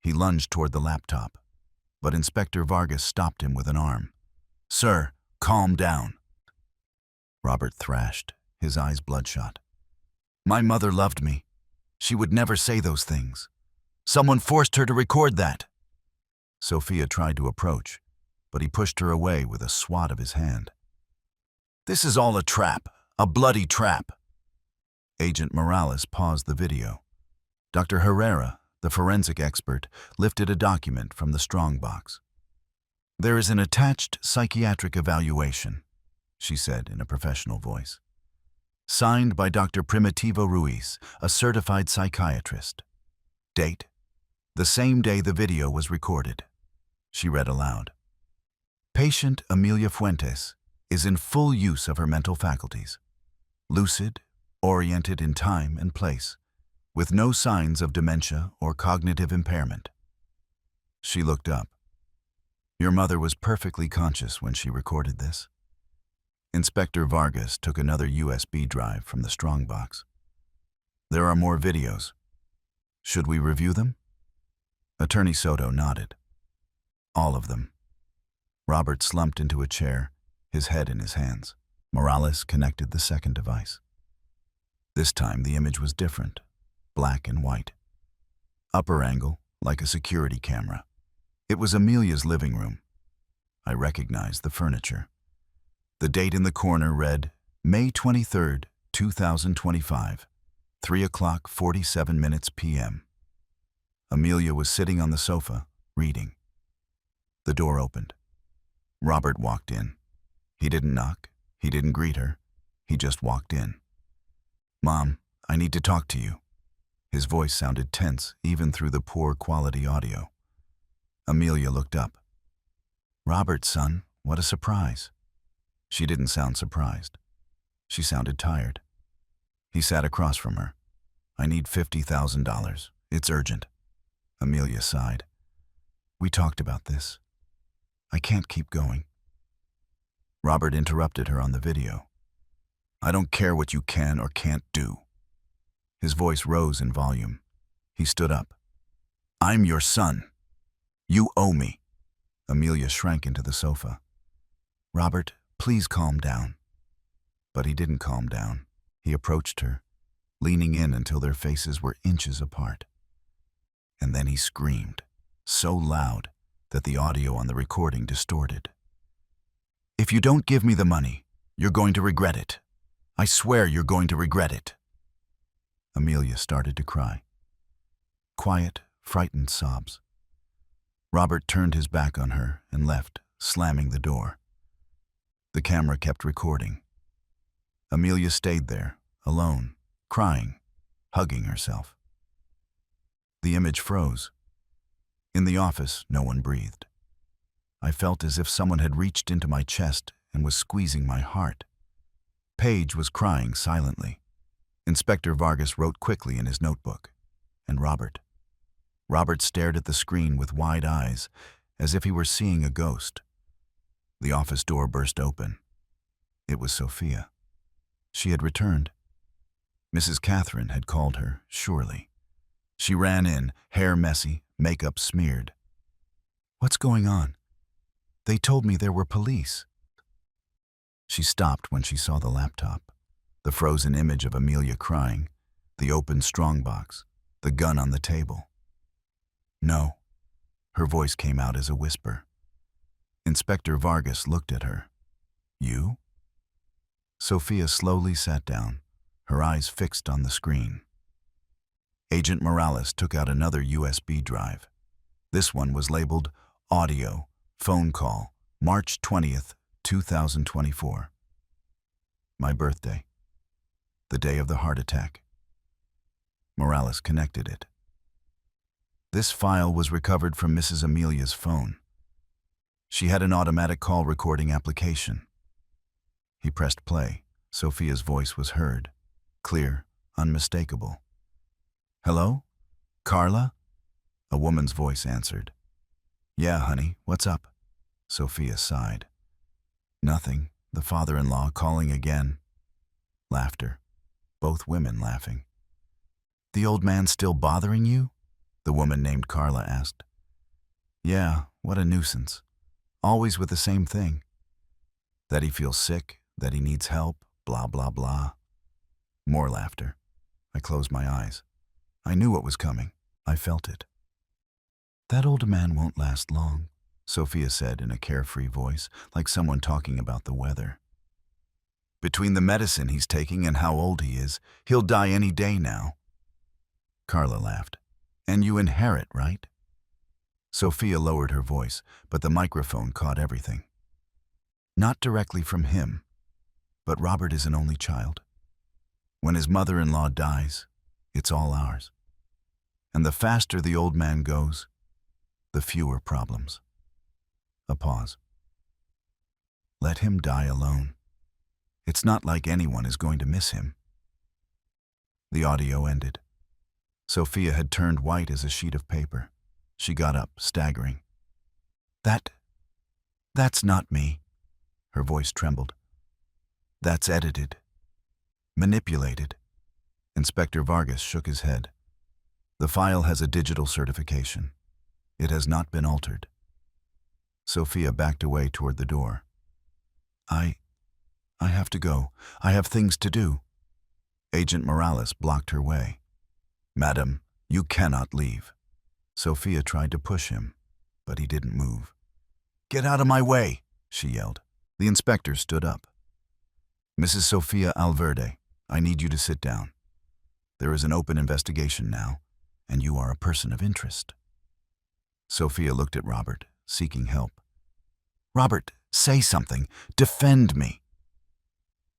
S1: He lunged toward the laptop, but Inspector Vargas stopped him with an arm. Sir, calm down. Robert thrashed, his eyes bloodshot. My mother loved me. She would never say those things. Someone forced her to record that. Sophia tried to approach, but he pushed her away with a swat of his hand. This is all a trap, a bloody trap. Agent Morales paused the video. Dr. Herrera, the forensic expert, lifted a document from the strongbox. There is an attached psychiatric evaluation, she said in a professional voice. Signed by Dr. Primitivo Ruiz, a certified psychiatrist. Date: the same day the video was recorded. She read aloud. Patient Amelia Fuentes is in full use of her mental faculties. Lucid, oriented in time and place, with no signs of dementia or cognitive impairment. She looked up. Your mother was perfectly conscious when she recorded this. Inspector Vargas took another USB drive from the strongbox. There are more videos. Should we review them? Attorney Soto nodded. All of them. Robert slumped into a chair, his head in his hands. Morales connected the second device. This time the image was different, black and white. Upper angle, like a security camera. It was Amelia's living room. I recognized the furniture. The date in the corner read, May 23rd, 2025, 3:47 p.m. Amelia was sitting on the sofa, reading. The door opened. Robert walked in. He didn't knock. He didn't greet her. He just walked in. Mom, I need to talk to you. His voice sounded tense, even through the poor quality audio. Amelia looked up. Robert, son, what a surprise. She didn't sound surprised. She sounded tired. He sat across from her. I need $50,000. It's urgent. Amelia sighed. We talked about this. I can't keep going. Robert interrupted her on the video. I don't care what you can or can't do. His voice rose in volume. He stood up. I'm your son. You owe me. Amelia shrank into the sofa. Robert, please calm down. But he didn't calm down. He approached her, leaning in until their faces were inches apart. And then he screamed, so loud that the audio on the recording distorted. If you don't give me the money, you're going to regret it. I swear you're going to regret it. Amelia started to cry. Quiet, frightened sobs. Robert turned his back on her and left, slamming the door. The camera kept recording. Amelia stayed there, alone, crying, hugging herself. The image froze. In the office, no one breathed. I felt as if someone had reached into my chest and was squeezing my heart. Paige was crying silently. Inspector Vargas wrote quickly in his notebook. And Robert. Robert stared at the screen with wide eyes, as if he were seeing a ghost. The office door burst open. It was Sophia. She had returned. Mrs. Catherine had called her, surely. She ran in, hair messy, makeup smeared. What's going on? They told me there were police. She stopped when she saw the laptop, the frozen image of Amelia crying, the open strongbox, the gun on the table. No. Her voice came out as a whisper. Inspector Vargas looked at her. You? Sophia slowly sat down, her eyes fixed on the screen. Agent Morales took out another USB drive. This one was labeled Audio, Phone Call, March 20th, 2024. My birthday. The day of the heart attack. Morales connected it. This file was recovered from Mrs. Amelia's phone. She had an automatic call recording application. He pressed play. Sophia's voice was heard. Clear, unmistakable. "Hello? Carla?" A woman's voice answered. "Yeah, honey, what's up?" Sophia sighed. "Nothing. The father-in-law calling again." Laughter. Both women laughing. "The old man still bothering you?" the woman named Carla asked. "Yeah, what a nuisance. Always with the same thing. That he feels sick, that he needs help, blah, blah, blah." More laughter. I closed my eyes. I knew what was coming. I felt it. "That old man won't last long," Sophia said in a carefree voice, like someone talking about the weather. "Between the medicine he's taking and how old he is, he'll die any day now." Carla laughed. "And you inherit, right?" Sophia lowered her voice, but the microphone caught everything. "Not directly from him, but Robert is an only child. When his mother-in-law dies, it's all ours. And the faster the old man goes, the fewer problems." A pause. "Let him die alone. It's not like anyone is going to miss him." The audio ended. Sophia had turned white as a sheet of paper. She got up, staggering. That's not me." Her voice trembled. "That's edited. Manipulated." Inspector Vargas shook his head. "The file has a digital certification. It has not been altered." Sophia backed away toward the door. I have to go. I have things to do." Agent Morales blocked her way. "Madam, you cannot leave." Sophia tried to push him, but he didn't move. "Get out of my way," she yelled. The inspector stood up. "Mrs. Sofia Alverde, I need you to sit down. There is an open investigation now, and you are a person of interest." Sophia looked at Robert, seeking help. "Robert, say something. Defend me."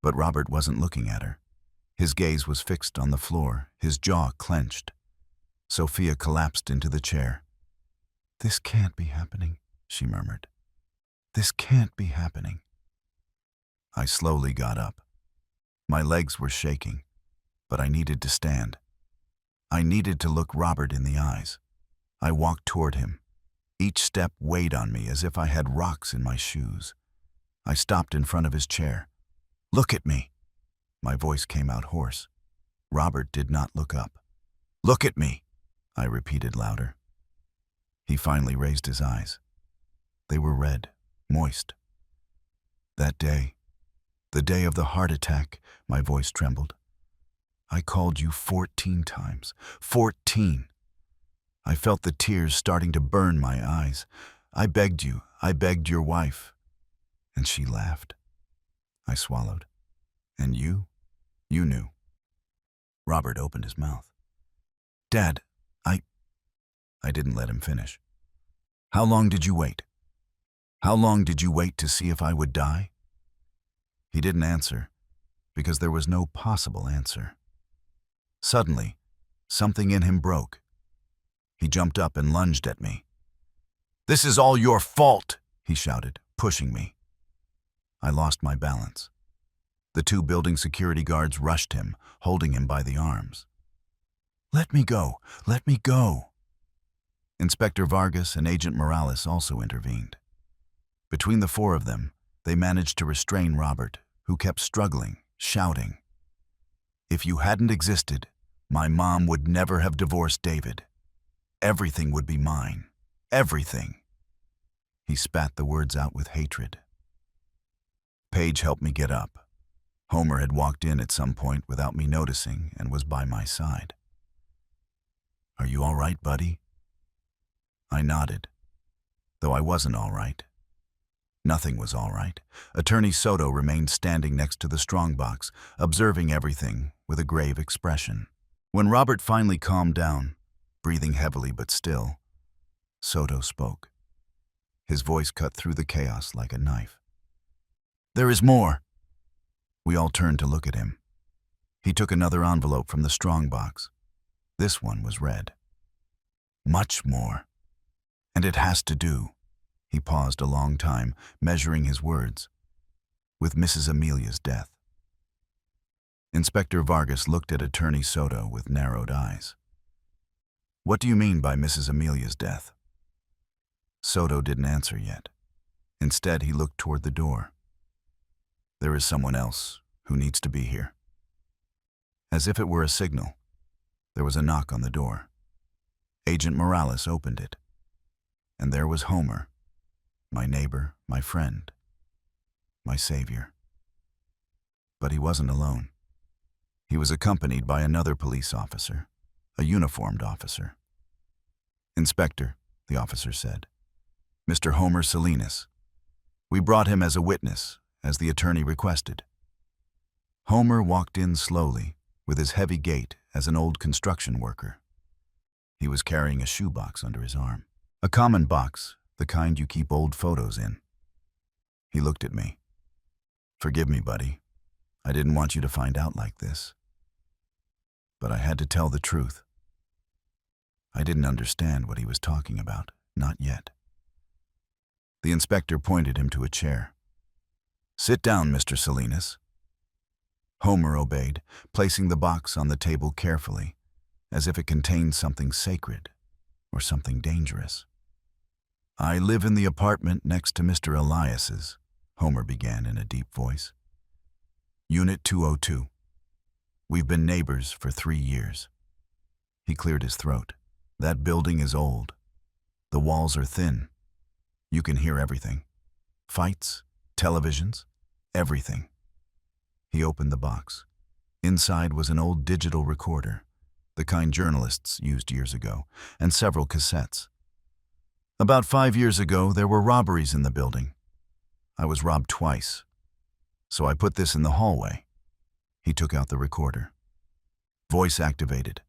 S1: But Robert wasn't looking at her. His gaze was fixed on the floor, his jaw clenched. Sophia collapsed into the chair. "This can't be happening," she murmured. "This can't be happening." I slowly got up. My legs were shaking, but I needed to stand. I needed to look Robert in the eyes. I walked toward him. Each step weighed on me as if I had rocks in my shoes. I stopped in front of his chair. "Look at me." My voice came out hoarse. Robert did not look up. "Look at me," I repeated louder. He finally raised his eyes. They were red, moist. "That day, the day of the heart attack," my voice trembled. "I called you 14 times. 14. I felt the tears starting to burn my eyes. I begged you. I begged your wife." And she laughed. I swallowed. "And you? You knew." Robert opened his mouth. "Dad, I didn't let him finish. "How long did you wait? How long did you wait to see if I would die?" He didn't answer, because there was no possible answer. Suddenly, something in him broke. He jumped up and lunged at me. "This is all your fault," he shouted, pushing me. I lost my balance. The 2 building security guards rushed him, holding him by the arms. "Let me go! Let me go!" Inspector Vargas and Agent Morales also intervened. Between the 4 of them, they managed to restrain Robert, who kept struggling, shouting. "If you hadn't existed, my mom would never have divorced David. Everything would be mine. Everything." He spat the words out with hatred. Paige helped me get up. Homer had walked in at some point without me noticing and was by my side. "Are you all right, buddy?" I nodded, though I wasn't all right. Nothing was all right. Attorney Soto remained standing next to the strongbox, observing everything with a grave expression. When Robert finally calmed down, breathing heavily but still, Soto spoke. His voice cut through the chaos like a knife. "There is more." We all turned to look at him. He took another envelope from the strongbox. This one was red. "Much more. And it has to do He paused a long time, measuring his words. With Mrs. Amelia's death. Inspector Vargas looked at Attorney Soto with narrowed eyes. What do you mean by Mrs. Amelia's death? Soto didn't answer yet. Instead, he looked toward the door. There is someone else who needs to be here. As if it were a signal, there was a knock on the door. Agent Morales opened it. And there was Homer, my neighbor, my friend, my savior. But he wasn't alone. He was accompanied by another police officer, a uniformed officer. Inspector, the officer said. Mr. Homer Salinas. We brought him as a witness, as the attorney requested. Homer walked in slowly, with his heavy gait as an old construction worker. He was carrying a shoebox under his arm. A common box, the kind you keep old photos in. He looked at me. Forgive me, buddy. I didn't want you to find out like this. But I had to tell the truth. I didn't understand what he was talking about, not yet. The inspector pointed him to a chair. Sit down, Mr. Salinas. Homer obeyed, placing the box on the table carefully, as if it contained something sacred or something dangerous. I live in the apartment next to Mr. Elias's, Homer began in a deep voice. Unit 202. We've been neighbors for 3 years. He cleared his throat. That building is old. The walls are thin. You can hear everything. Fights, televisions, everything. He opened the box. Inside was an old digital recorder, the kind journalists used years ago, and several cassettes. About 5 years ago, there were robberies in the building. I was robbed twice. So I put this in the hallway. He took out the recorder. Voice activated.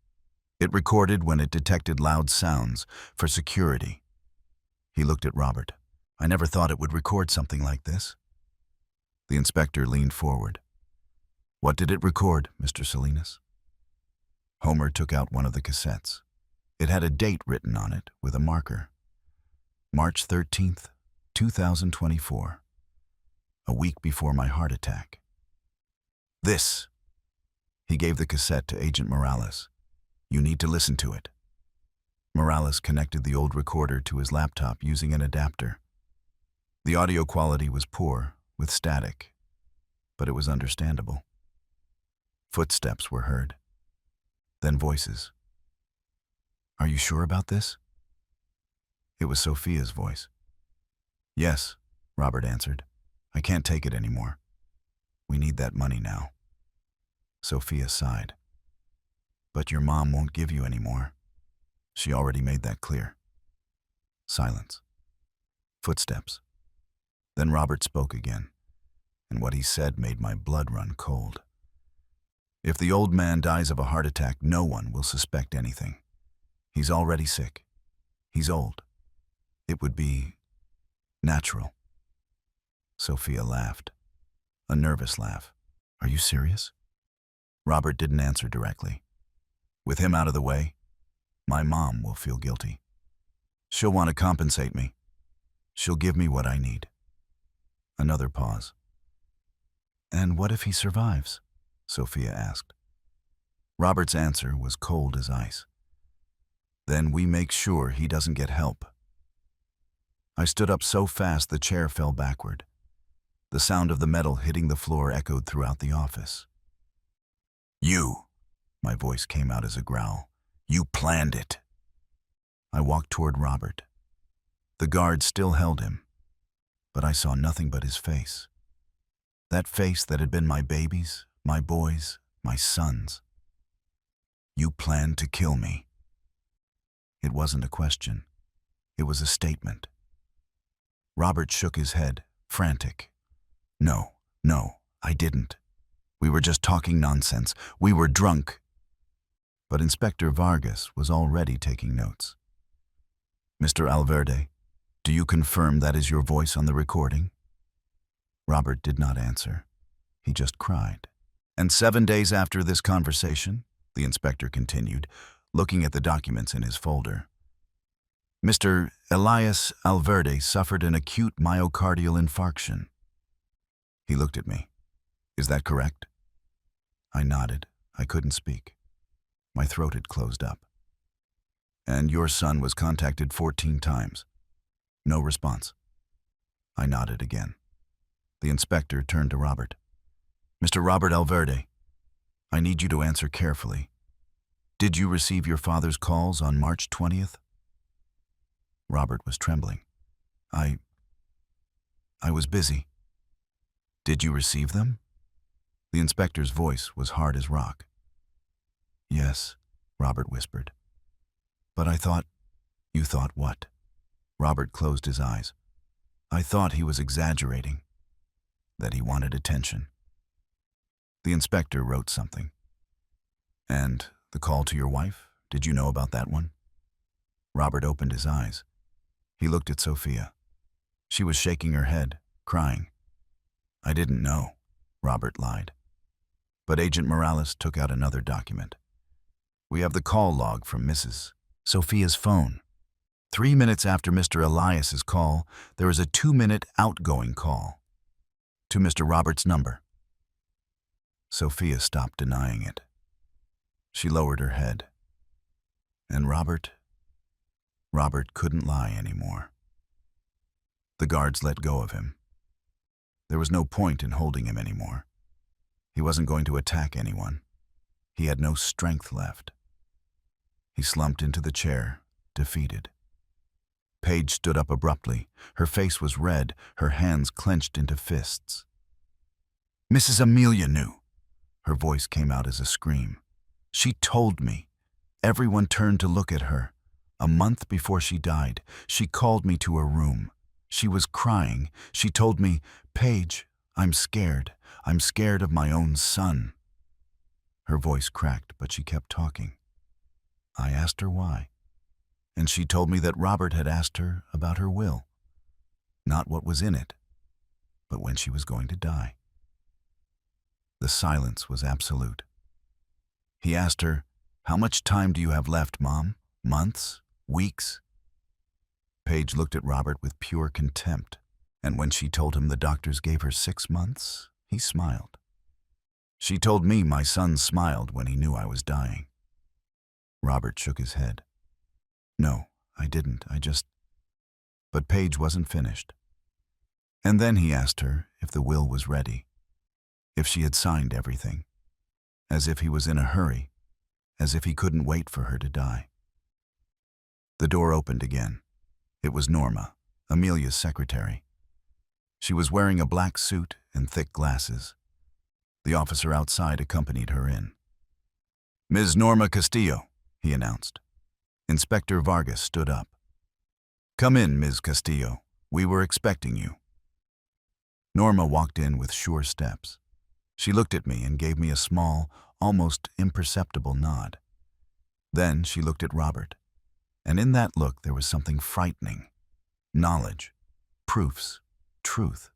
S1: It recorded when it detected loud sounds for security. He looked at Robert. I never thought it would record something like this. The inspector leaned forward. What did it record, Mr. Salinas? Homer took out one of the cassettes. It had a date written on it with a marker. March 13th, 2024. A week before my heart attack. This. He gave the cassette to Agent Morales. You need to listen to it. Morales connected the old recorder to his laptop using an adapter. The audio quality was poor, with static, but it was understandable. Footsteps were heard. Then voices. Are you sure about this? It was Sophia's voice. Yes, Robert answered. I can't take it anymore. We need that money now. Sophia sighed. But your mom won't give you any more. She already made that clear. Silence. Footsteps. Then Robert spoke again, and what he said made my blood run cold. If the old man dies of a heart attack, no one will suspect anything. He's already sick. He's old. It would be natural. Sophia laughed. A nervous laugh. Are you serious? Robert didn't answer directly. With him out of the way, my mom will feel guilty. She'll want to compensate me. She'll give me what I need. Another pause. And what if he survives? Sophia asked. Robert's answer was cold as ice. Then we make sure he doesn't get help. I stood up so fast the chair fell backward. The sound of the metal hitting the floor echoed throughout the office. You, my voice came out as a growl. You planned it. I walked toward Robert. The guard still held him, but I saw nothing but his face. That face that had been my baby's, my boy's, my son's. You planned to kill me. It wasn't a question. It was a statement. Robert shook his head, frantic. No, I didn't. We were just talking nonsense. We were drunk. But Inspector Vargas was already taking notes. Mr. Alverde, do you confirm that is your voice on the recording? Robert did not answer. He just cried. And 7 days after this conversation, the inspector continued, looking at the documents in his folder, Mr. Elias Alverde suffered an acute myocardial infarction. He looked at me. Is that correct? I nodded. I couldn't speak. My throat had closed up. And your son was contacted 14 times. No response. I nodded again. The inspector turned to Robert. Mr. Robert Alverde, I need you to answer carefully. Did you receive your father's calls on March 20th? Robert was trembling. I was busy. Did you receive them? The inspector's voice was hard as rock. Yes, Robert whispered. But I thought... You thought what? Robert closed his eyes. I thought he was exaggerating, that he wanted attention. The inspector wrote something. And the call to your wife? Did you know about that one? Robert opened his eyes. He looked at Sophia. She was shaking her head, crying. I didn't know, Robert lied. But Agent Morales took out another document. We have the call log from Mrs. Sophia's phone. 3 minutes after Mr. Elias's call, there is a 2-minute outgoing call to Mr. Robert's number. Sophia stopped denying it. She lowered her head. And Robert couldn't lie anymore. The guards let go of him. There was no point in holding him anymore. He wasn't going to attack anyone. He had no strength left. He slumped into the chair, defeated. Paige stood up abruptly. Her face was red, her hands clenched into fists. Mrs. Amelia knew. Her voice came out as a scream. She told me. Everyone turned to look at her. A month before she died, she called me to her room. She was crying. She told me, Paige, I'm scared. I'm scared of my own son. Her voice cracked, but she kept talking. I asked her why. And she told me that Robert had asked her about her will. Not what was in it, but when she was going to die. The silence was absolute. He asked her, How much time do you have left, Mom? Months? Weeks? Paige looked at Robert with pure contempt, and when she told him the doctors gave her 6 months, he smiled. She told me my son smiled when he knew I was dying. Robert shook his head. No, I didn't. But Paige wasn't finished. And then he asked her if the will was ready, if she had signed everything, as if he was in a hurry, as if he couldn't wait for her to die. The door opened again. It was Norma, Amelia's secretary. She was wearing a black suit and thick glasses. The officer outside accompanied her in. Ms. Norma Castillo, he announced. Inspector Vargas stood up. Come in, Ms. Castillo. We were expecting you. Norma walked in with sure steps. She looked at me and gave me a small, almost imperceptible nod. Then she looked at Robert, and in that look there was something frightening. Knowledge, proofs, truth.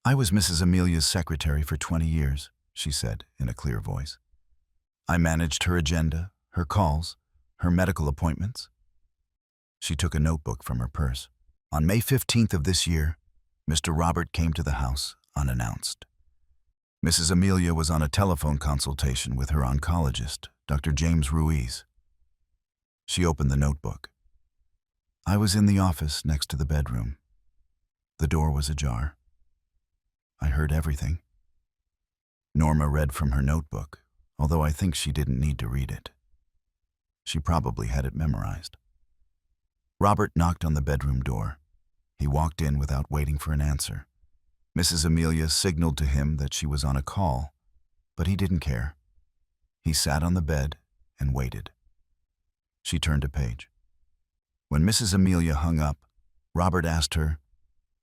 S1: I was Mrs. Amelia's secretary for 20 years, she said in a clear voice. I managed her agenda, her calls, her medical appointments. She took a notebook from her purse. On May 15th of this year, Mr. Robert came to the house unannounced. Mrs. Amelia was on a telephone consultation with her oncologist, Dr. James Ruiz. She opened the notebook. I was in the office next to the bedroom. The door was ajar. I heard everything. Norma read from her notebook, although I think she didn't need to read it. She probably had it memorized. Robert knocked on the bedroom door. He walked in without waiting for an answer. Mrs. Amelia signaled to him that she was on a call, but he didn't care. He sat on the bed and waited. She turned to Paige. When Mrs. Amelia hung up, Robert asked her,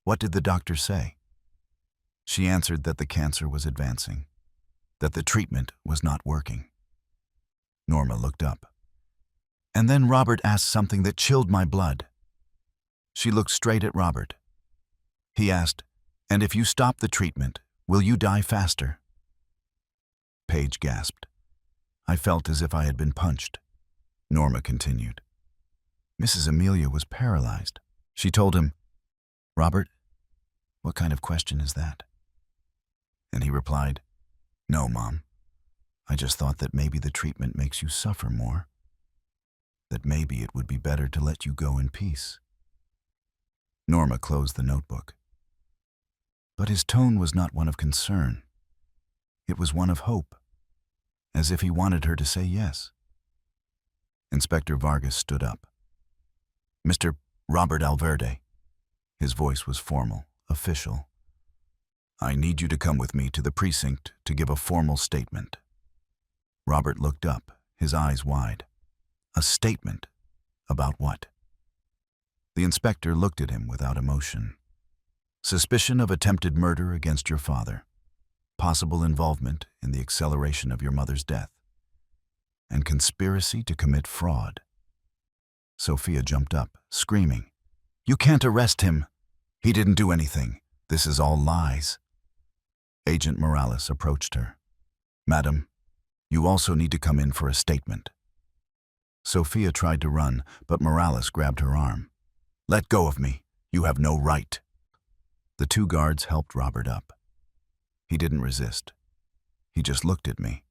S1: What did the doctor say? She answered that the cancer was advancing, that the treatment was not working. Norma looked up. And then Robert asked something that chilled my blood. She looked straight at Robert. He asked, And if you stop the treatment, will you die faster? Paige gasped. I felt as if I had been punched. Norma continued. Mrs. Amelia was paralyzed. She told him, "Robert, what kind of question is that?" And he replied, "No, Mom. I just thought that maybe the treatment makes you suffer more. That maybe it would be better to let you go in peace." Norma closed the notebook. But his tone was not one of concern. It was one of hope, as if he wanted her to say yes. Inspector Vargas stood up. "Mr. Robert Alverde." His voice was formal, official. "I need you to come with me to the precinct to give a formal statement." Robert looked up, his eyes wide. A statement? About what? The inspector looked at him without emotion. "Suspicion of attempted murder against your father. Possible involvement in the acceleration of your mother's death. And conspiracy to commit fraud." Sophia jumped up, screaming, "You can't arrest him! He didn't do anything. This is all lies." Agent Morales approached her. "Madam, you also need to come in for a statement." Sophia tried to run, but Morales grabbed her arm. "Let go of me. You have no right." The two guards helped Robert up. He didn't resist. He just looked at me.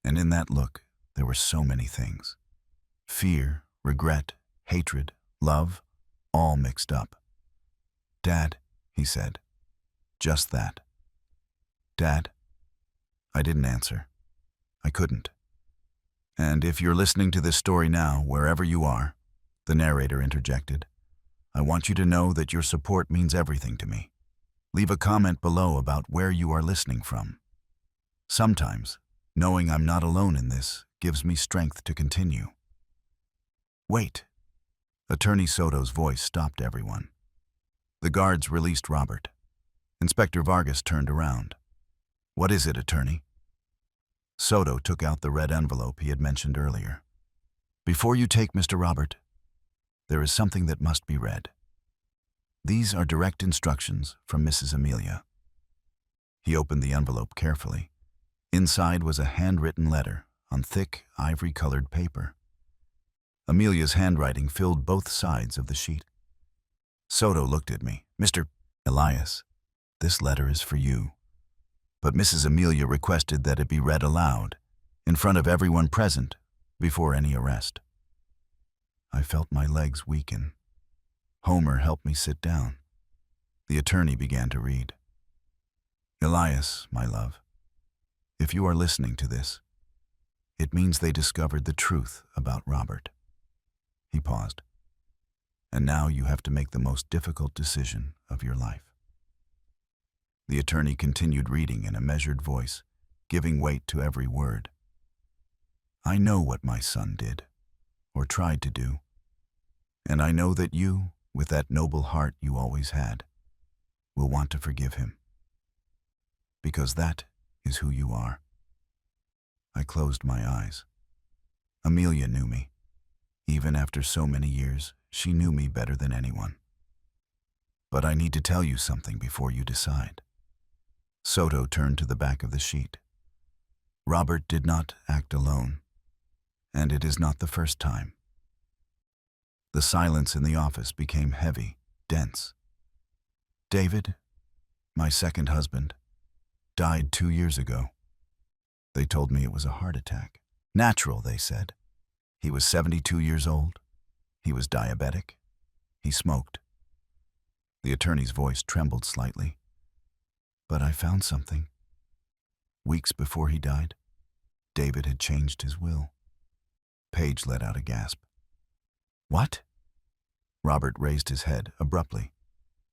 S1: And in that look, there were so many things. Fear, regret, hatred, love, all mixed up. "Dad," he said. Just that. "Dad?" I didn't answer. I couldn't. "And if you're listening to this story now, wherever you are," the narrator interjected, "I want you to know that your support means everything to me. Leave a comment below about where you are listening from. Sometimes, knowing I'm not alone in this gives me strength to continue." "Wait." Attorney Soto's voice stopped everyone. The guards released Robert. Inspector Vargas turned around. "What is it, attorney?" Soto took out the red envelope he had mentioned earlier. "Before you take Mr. Robert, there is something that must be read. These are direct instructions from Mrs. Amelia." He opened the envelope carefully. Inside was a handwritten letter on thick, ivory-colored paper. Amelia's handwriting filled both sides of the sheet. Soto looked at me. "Mr. Elias, this letter is for you." But Mrs. Amelia requested that it be read aloud, in front of everyone present, before any arrest. I felt my legs weaken. Homer helped me sit down. The attorney began to read. "Elias, my love, if you are listening to this, it means they discovered the truth about Robert." He paused. "And now you have to make the most difficult decision of your life." The attorney continued reading in a measured voice, giving weight to every word. "I know what my son did, or tried to do, and I know that you, with that noble heart you always had, will want to forgive him. Because that is who you are." I closed my eyes. Amelia knew me. Even after so many years, she knew me better than anyone. "But I need to tell you something before you decide." Soto turned to the back of the sheet. "Robert did not act alone, and it is not the first time." The silence in the office became heavy, dense. "David, my second husband, died 2 years ago. They told me it was a heart attack. Natural, they said. He was 72 years old. He was diabetic. He smoked." The attorney's voice trembled slightly. "But I found something. Weeks before he died, David had changed his will." Paige let out a gasp. "What?" Robert raised his head abruptly.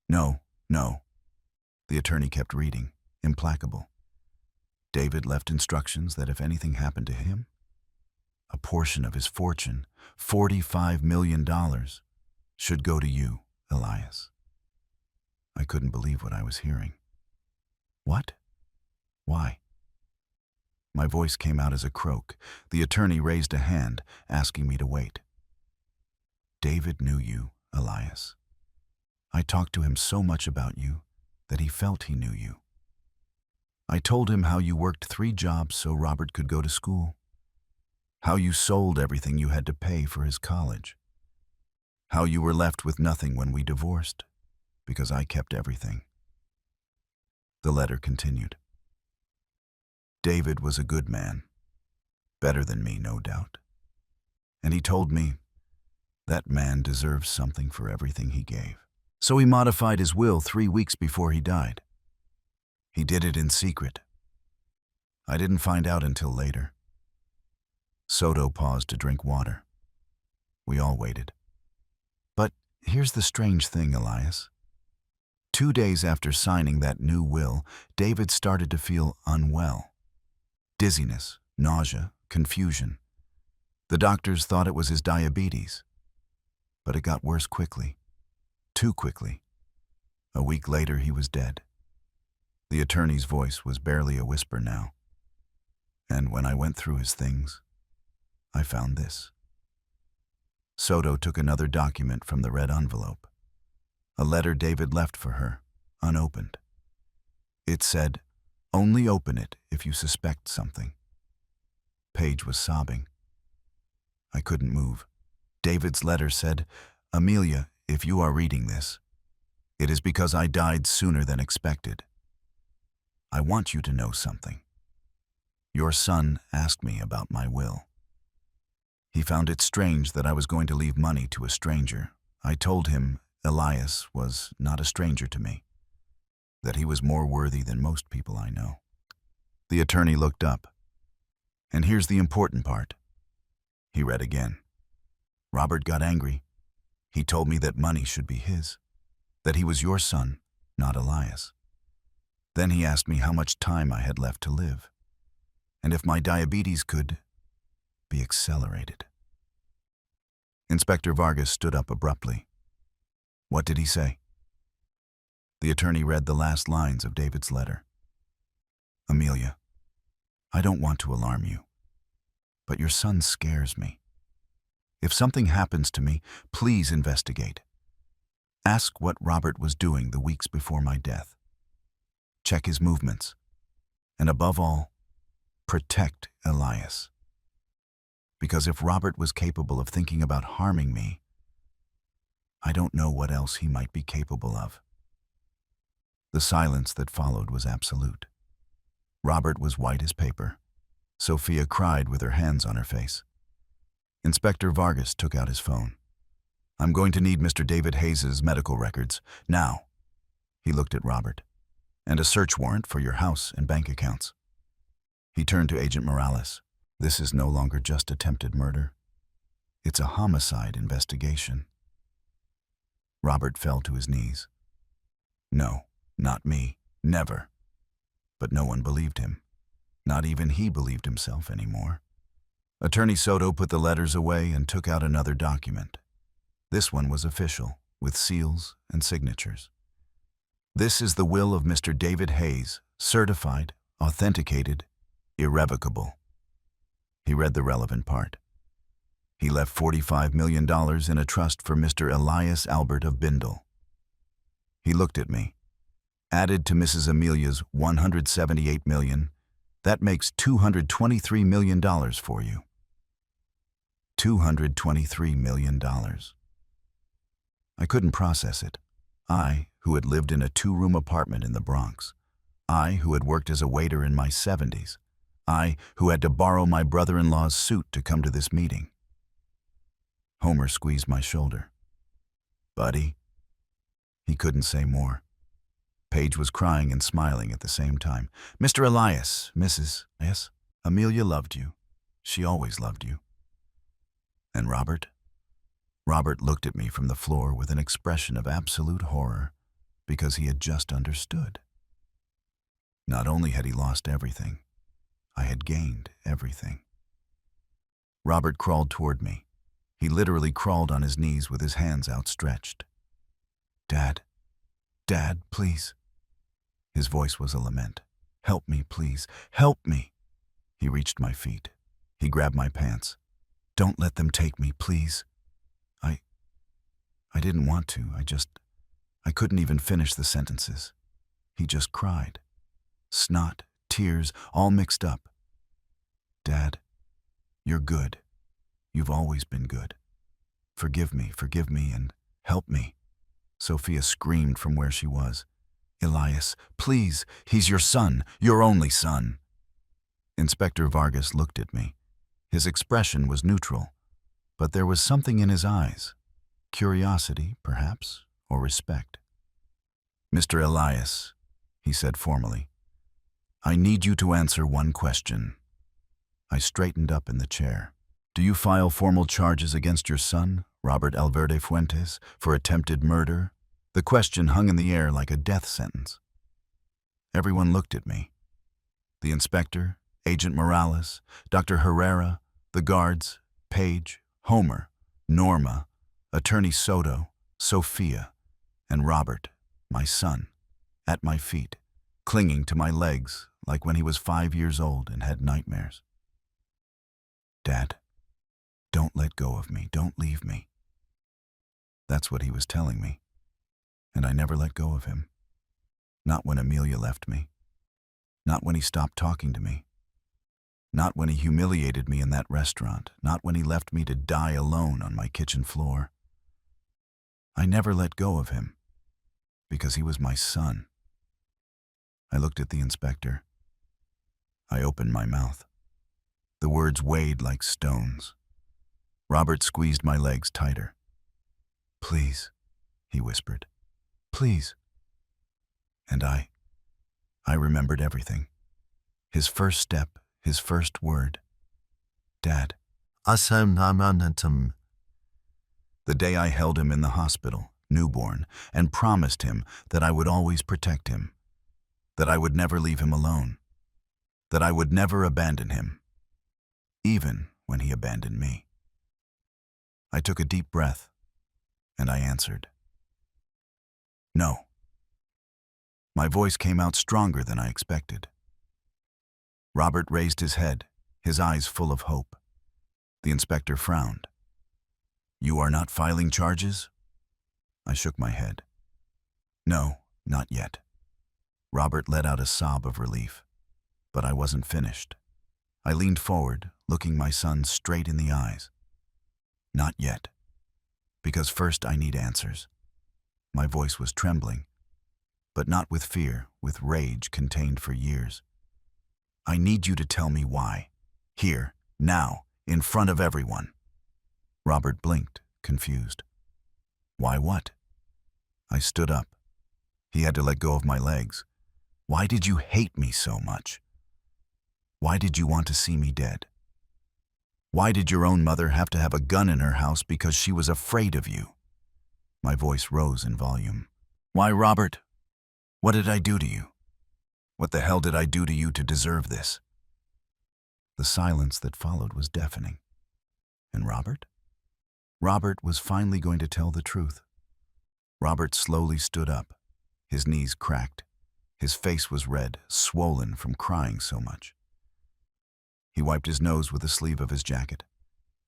S1: No. The attorney kept reading, implacable. "David left instructions that if anything happened to him, a portion of his fortune, $45 million, should go to you, Elias." I couldn't believe what I was hearing. "What? Why?" My voice came out as a croak. The attorney raised a hand, asking me to wait. "David knew you, Elias. I talked to him so much about you that he felt he knew you. I told him how you worked 3 jobs so Robert could go to school, how you sold everything you had to pay for his college, How you were left with nothing when we divorced, because I kept everything. The letter continued. David was a good man, better than me, no doubt. And he told me that man deserves something for everything he gave. So he modified his will 3 weeks before he died. He did it in secret. I didn't find out until later. Soto paused to drink water. We all waited. But here's the strange thing, Elias. 2 days after signing that new will, David started to feel unwell. Dizziness, nausea, confusion. The doctors thought it was his diabetes. But it got worse quickly. Too quickly. A week later, he was dead. The attorney's voice was barely a whisper now. And when I went through his things, I found this. Soto took another document from the red envelope. A letter David left for her, unopened. It said, "Only open it if you suspect something." Paige was sobbing. I couldn't move. David's letter said, "Amelia, if you are reading this, it is because I died sooner than expected. I want you to know something. Your son asked me about my will. He found it strange that I was going to leave money to a stranger. I told him Elias was not a stranger to me, that he was more worthy than most people I know." The attorney looked up. "And here's the important part." He read again. "Robert got angry. He told me that money should be his, that he was your son, not Elias. Then he asked me how much time I had left to live, and if my diabetes could be accelerated." Inspector Vargas stood up abruptly. "What did he say?" The attorney read the last lines of David's letter. "Amelia, I don't want to alarm you, but your son scares me. If something happens to me, please investigate. Ask what Robert was doing the weeks before my death. Check his movements. And above all, protect Elias. Because if Robert was capable of thinking about harming me, I don't know what else he might be capable of." The silence that followed was absolute. Robert was white as paper. Sophia cried with her hands on her face. Inspector Vargas took out his phone. "I'm going to need Mr. David Hayes' medical records, now." He looked at Robert. "And a search warrant for your house and bank accounts." He turned to Agent Morales. "This is no longer just attempted murder. It's a homicide investigation." Robert fell to his knees. "No, not me. Never." But no one believed him. Not even he believed himself anymore. Attorney Soto put the letters away and took out another document. This one was official, with seals and signatures. "This is the will of Mr. David Hayes, certified, authenticated, irrevocable." He read the relevant part. He left $45 million in a trust for Mr. Elias Albert of Bindle. He looked at me. "Added to Mrs. Amelia's $178 million, that makes $223 million for you." $223 million. I couldn't process it. I, who had lived in a 2-room apartment in the Bronx. I, who had worked as a waiter in my 70s. I, who had to borrow my brother-in-law's suit to come to this meeting. Homer squeezed my shoulder. "Buddy." He couldn't say more. Paige was crying and smiling at the same time. "Mr. Elias, Mrs. Yes, Amelia loved you. She always loved you." "And Robert?" Robert looked at me from the floor with an expression of absolute horror, because he had just understood. Not only had he lost everything, I had gained everything. Robert crawled toward me. He literally crawled on his knees with his hands outstretched. "Dad, Dad, please." His voice was a lament. "Help me, please. Help me." He reached my feet. He grabbed my pants. "Don't let them take me, please." I didn't want to. I couldn't even finish the sentences. He just cried. Snot, tears, all mixed up. "Dad, you're good. You've always been good. forgive me, and help me." Sophia screamed from where she was. "Elias, please, he's your son, your only son." Inspector Vargas looked at me. His expression was neutral, but there was something in his eyes. Curiosity, perhaps, or respect. "Mr. Elias," he said formally, "I need you to answer one question." I straightened up in the chair. "Do you file formal charges against your son, Robert Alverde Fuentes, for attempted murder?" The question hung in the air like a death sentence. Everyone looked at me. The inspector, Agent Morales, Dr. Herrera, the guards, Page, Homer, Norma, Attorney Soto, Sophia, and Robert, my son, at my feet, clinging to my legs like when he was 5 years old and had nightmares. "Dad, don't let go of me, don't leave me." That's what he was telling me, and I never let go of him. Not when Amelia left me. Not when he stopped talking to me. Not when he humiliated me in that restaurant. Not when he left me to die alone on my kitchen floor. I never let go of him, because he was my son. I looked at the inspector. I opened my mouth. The words weighed like stones. Robert squeezed my legs tighter. "Please," he whispered. "Please." And I remembered everything. His first step, his first word. "Dad." The day I held him in the hospital, newborn, and promised him that I would always protect him, that I would never leave him alone, that I would never abandon him, even when he abandoned me. I took a deep breath, and I answered, "No." My voice came out stronger than I expected. Robert raised his head, his eyes full of hope. The inspector frowned. "You are not filing charges?" I shook my head. "No, not yet." Robert let out a sob of relief, but I wasn't finished. I leaned forward, looking my son straight in the eyes. "Not yet, because first I need answers." My voice was trembling, but not with fear, with rage contained for years. "I need you to tell me why. Here, now, in front of everyone." Robert blinked, confused. "Why what?" I stood up. He had to let go of my legs. "Why did you hate me so much? Why did you want to see me dead? Why did your own mother have to have a gun in her house because she was afraid of you?" My voice rose in volume. "Why, Robert? What did I do to you? What the hell did I do to you to deserve this?" The silence that followed was deafening. And Robert? Robert was finally going to tell the truth. Robert slowly stood up. His knees cracked. His face was red, swollen from crying so much. He wiped his nose with the sleeve of his jacket,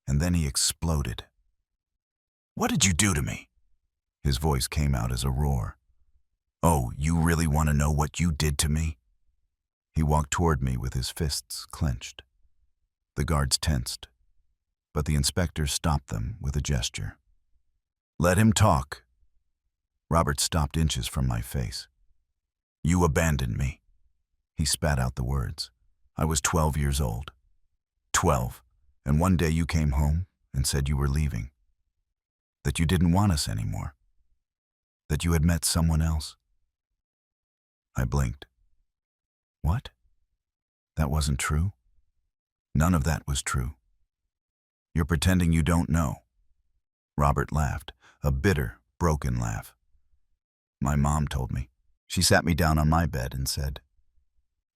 S1: and then he exploded. "What did you do to me?" His voice came out as a roar. "Oh, you really want to know what you did to me?" He walked toward me with his fists clenched. The guards tensed, but the inspector stopped them with a gesture. "Let him talk." Robert stopped inches from my face. "You abandoned me." He spat out the words. "I was 12 years old. 12, and one day you came home and said you were leaving. That you didn't want us anymore. That you had met someone else." I blinked. "What? That wasn't true?" "None of that was true. You're pretending you don't know." Robert laughed, a bitter, broken laugh. "My mom told me." She sat me down on my bed and said,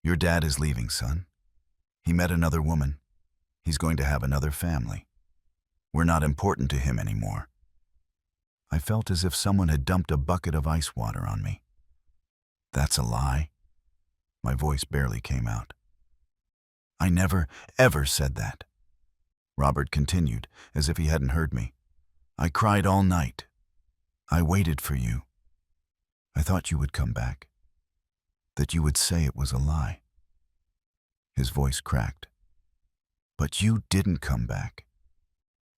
S1: "Your dad is leaving, son. He met another woman. He's going to have another family. We're not important to him anymore." I felt as if someone had dumped a bucket of ice water on me. "That's a lie." My voice barely came out. "I never, ever said that." Robert continued, as if he hadn't heard me. "I cried all night. I waited for you. I thought you would come back. That you would say it was a lie." His voice cracked. "But you didn't come back.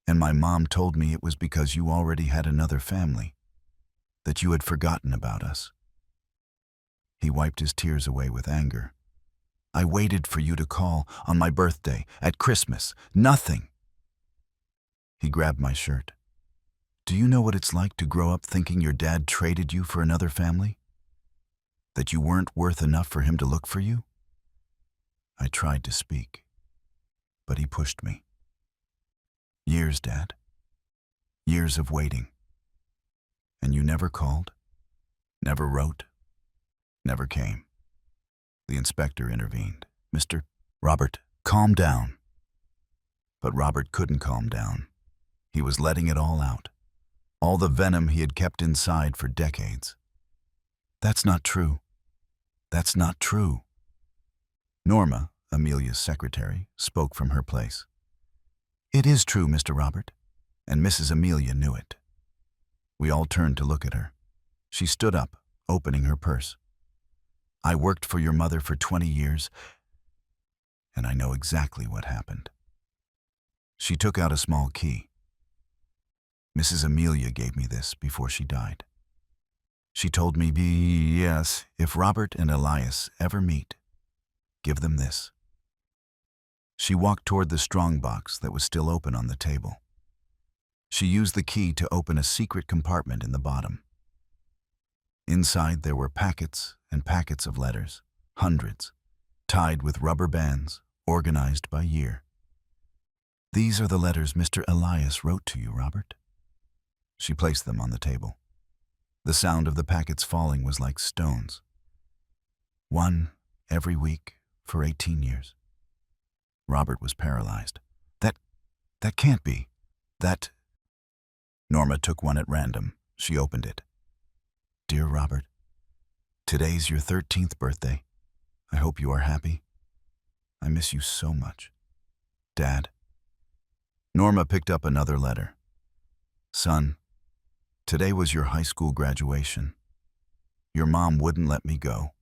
S1: And my mom told me it was because you already had another family, that you had forgotten about us." He wiped his tears away with anger. "I waited for you to call on my birthday, at Christmas. Nothing." He grabbed my shirt. "Do you know what it's like to grow up thinking your dad traded you for another family? That you weren't worth enough for him to look for you?" I tried to speak, but he pushed me. "Years, Dad. Years of waiting. And you never called, never wrote, never came." The inspector intervened. "Mr. Robert, calm down." But Robert couldn't calm down. He was letting it all out. All the venom he had kept inside for decades. "That's not true. That's not true." Norma, Amelia's secretary, spoke from her place. "It is true, Mr. Robert," and Mrs. Amelia knew it. We all turned to look at her. She stood up, opening her purse. "I worked for your mother for 20 years, and I know exactly what happened." She took out a small key. "Mrs. Amelia gave me this before she died. She told me, yes, if Robert and Elias ever meet, give them this." She walked toward the strongbox that was still open on the table. She used the key to open a secret compartment in the bottom. Inside there were packets and packets of letters, hundreds, tied with rubber bands, organized by year. "These are the letters Mr. Elias wrote to you, Robert." She placed them on the table. The sound of the packets falling was like stones. "One every week for 18 years. Robert was paralyzed. That can't be. That..." Norma took one at random. She opened it. "Dear Robert, today's your 13th birthday. I hope you are happy. I miss you so much. Dad." Norma picked up another letter. "Son, today was your high school graduation. Your mom wouldn't let me go.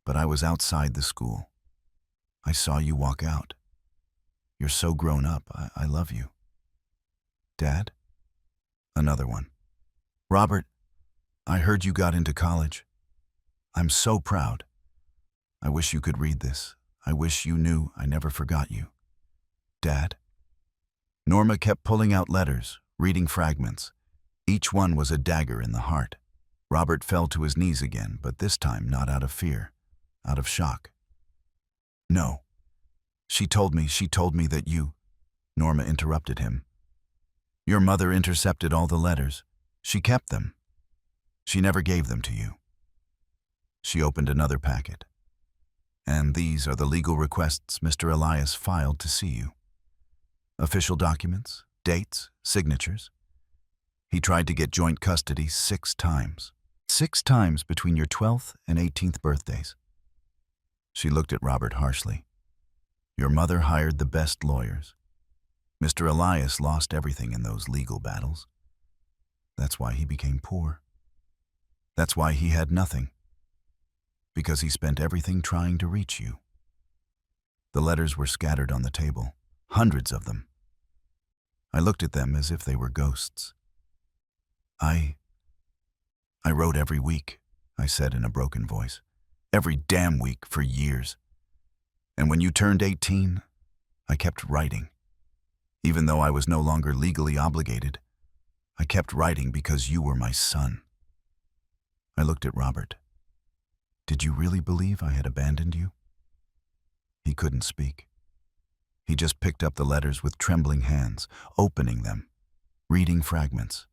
S1: But I was outside the school. I saw you walk out. You're so grown up. I love you. Dad." Another one. "Robert, I heard you got into college. I'm so proud. I wish you could read this. I wish you knew I never forgot you. Dad." Norma kept pulling out letters, reading fragments. Each one was a dagger in the heart. Robert fell to his knees again, but this time not out of fear, out of shock. "No. She told me that you..." Norma interrupted him. "Your mother intercepted all the letters. She kept them. She never gave them to you." She opened another packet. "And these are the legal requests Mr. Elias filed to see you. Official documents, dates, signatures. He tried to get joint custody 6 times. 6 times between your 12th and 18th birthdays." She looked at Robert harshly. "Your mother hired the best lawyers. Mr. Elias lost everything in those legal battles. That's why he became poor. That's why he had nothing. Because he spent everything trying to reach you." The letters were scattered on the table, hundreds of them. I looked at them as if they were ghosts. I wrote every week," I said in a broken voice. "Every damn week for years. And when you turned 18, I kept writing. Even though I was no longer legally obligated, I kept writing because you were my son." I looked at Robert. "Did you really believe I had abandoned you?" He couldn't speak. He just picked up the letters with trembling hands, opening them, reading fragments.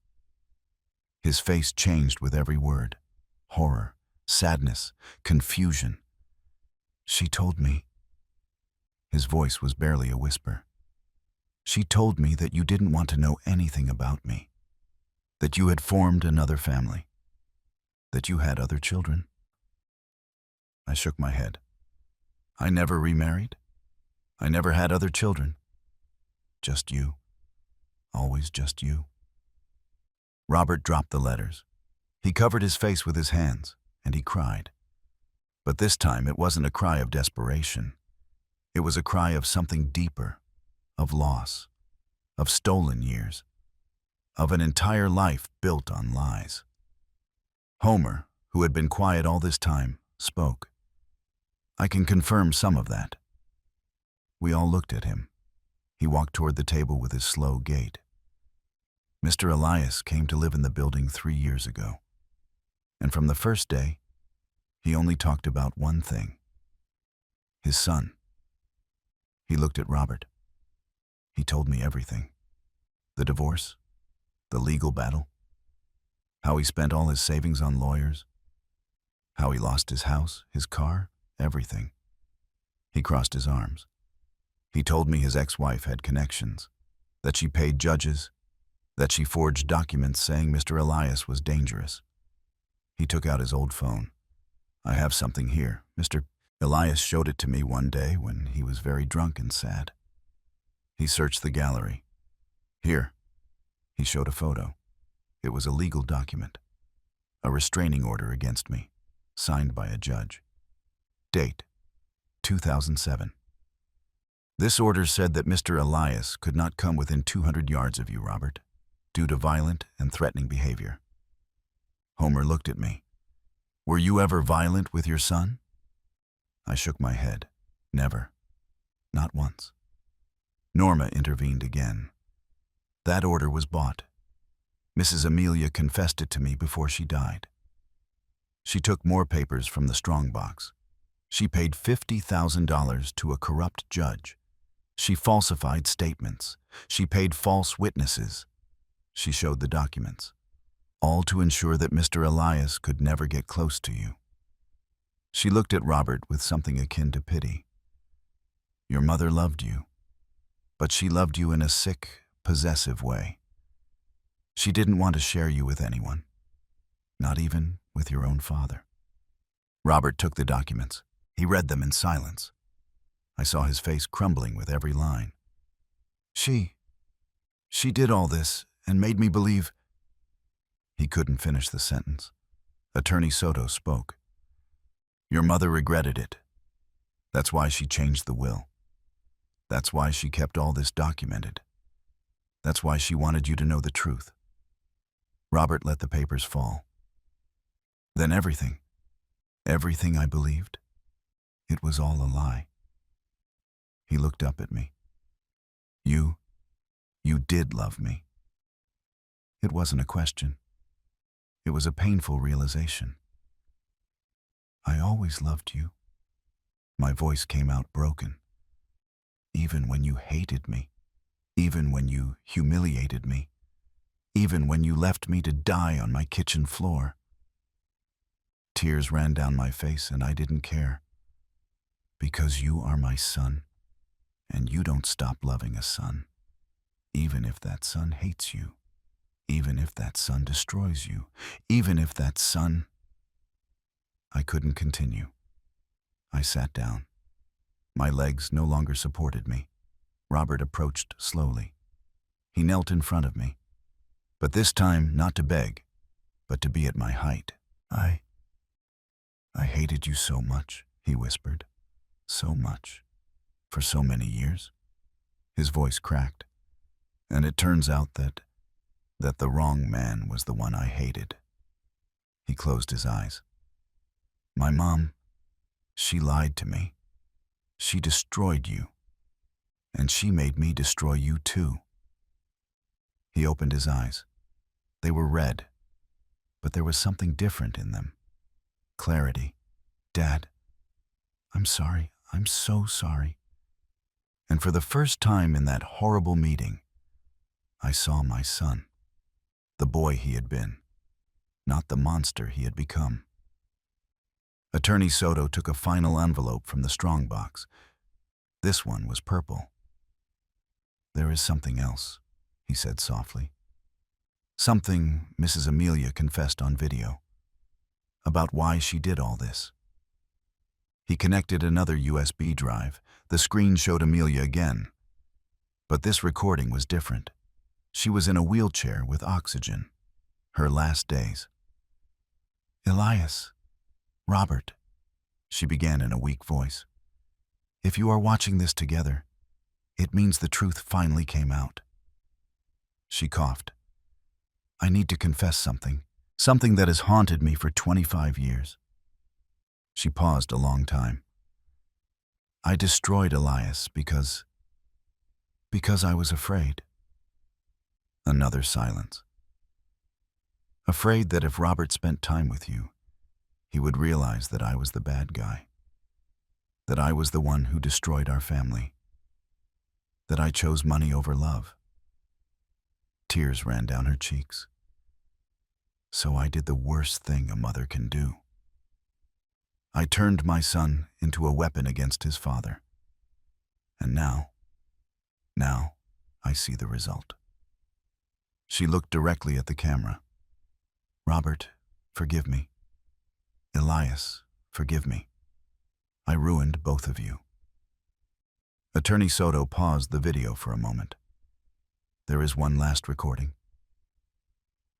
S1: His face changed with every word. Horror, sadness, confusion. "She told me..." His voice was barely a whisper. "She told me that you didn't want to know anything about me. That you had formed another family. That you had other children." I shook my head. "I never remarried. I never had other children. Just you. Always just you." Robert dropped the letters. He covered his face with his hands, and he cried. But this time it wasn't a cry of desperation. It was a cry of something deeper, of loss, of stolen years, of an entire life built on lies. Homer, who had been quiet all this time, spoke. I can confirm some of that. We all looked at him. He walked toward the table with his slow gait. Mr. Elias came to live in the building 3 years ago. And from the first day, he only talked about one thing: his son. He looked at Robert. He told me everything. The divorce, the legal battle, how he spent all his savings on lawyers, how he lost his house, his car, everything. He crossed his arms. He told me his ex-wife had connections, that she paid judges, that she forged documents saying Mr. Elias was dangerous. He took out his old phone. I have something here. Mr. Elias showed it to me one day when he was very drunk and sad. He searched the gallery. Here. He showed a photo. It was a legal document. A restraining order against me, signed by a judge. Date: 2007. This order said that Mr. Elias could not come within 200 yards of you, Robert, due to violent and threatening behavior. Homer looked at me. Were you ever violent with your son? I shook my head. Never. Not once. Norma intervened again. That order was bought. Mrs. Amelia confessed it to me before she died. She took more papers from the strongbox. She paid $50,000 to a corrupt judge. She falsified statements. She paid false witnesses. She showed the documents, all to ensure that Mr. Elias could never get close to you. She looked at Robert with something akin to pity. Your mother loved you, but she loved you in a sick, possessive way. She didn't want to share you with anyone, not even with your own father. Robert took the documents. He read them in silence. I saw his face crumbling with every line. She did all this and made me believe. He couldn't finish the sentence. Attorney Soto spoke. Your mother regretted it. That's why she changed the will. That's why she kept all this documented. That's why she wanted you to know the truth. Robert let the papers fall. Then everything I believed, it was all a lie. He looked up at me. You did love me. It wasn't a question. It was a painful realization. I always loved you. My voice came out broken. Even when you hated me, even when you humiliated me, even when you left me to die on my kitchen floor. Tears ran down my face and I didn't care. Because you are my son, and you don't stop loving a son, even if that son hates you, even if that son destroys you, even if that son... I couldn't continue. I sat down. My legs no longer supported me. Robert approached slowly. He knelt in front of me, but this time not to beg, but to be at my height. I hated you so much, he whispered. So much. For so many years. His voice cracked. And it turns out that the wrong man was the one I hated. He closed his eyes. My mom, she lied to me. She destroyed you. And she made me destroy you too. He opened his eyes. They were red, but there was something different in them. Clarity. Dad, I'm sorry. I'm so sorry. And for the first time in that horrible meeting, I saw my son, the boy he had been, not the monster he had become. Attorney Soto took a final envelope from the strongbox. This one was purple. There is something else, he said softly. Something Mrs. Amelia confessed on video, about why she did all this. He connected another USB drive. The screen showed Amelia again. But this recording was different. She was in a wheelchair with oxygen. Her last days. Elias, Robert, she began in a weak voice. If you are watching this together, it means the truth finally came out. She coughed. I need to confess something. Something that has haunted me for 25 years. She paused a long time. I destroyed Elias because I was afraid. Another silence. Afraid that if Robert spent time with you, he would realize that I was the bad guy. That I was the one who destroyed our family. That I chose money over love. Tears ran down her cheeks. So I did the worst thing a mother can do. I turned my son into a weapon against his father. And now I see the result. She looked directly at the camera. Robert, forgive me. Elias, forgive me. I ruined both of you. Attorney Soto paused the video for a moment. There is one last recording.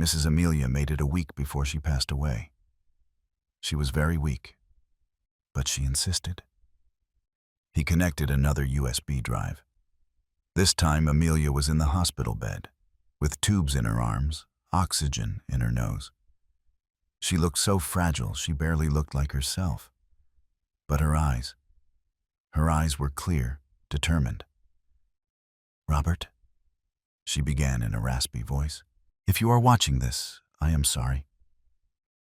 S1: Mrs. Amelia made it a week before she passed away. She was very weak, but she insisted. He connected another USB drive. This time Amelia was in the hospital bed, with tubes in her arms, oxygen in her nose. She looked so fragile she barely looked like herself. But her eyes were clear, determined. Robert, she began in a raspy voice, if you are watching this, I am sorry.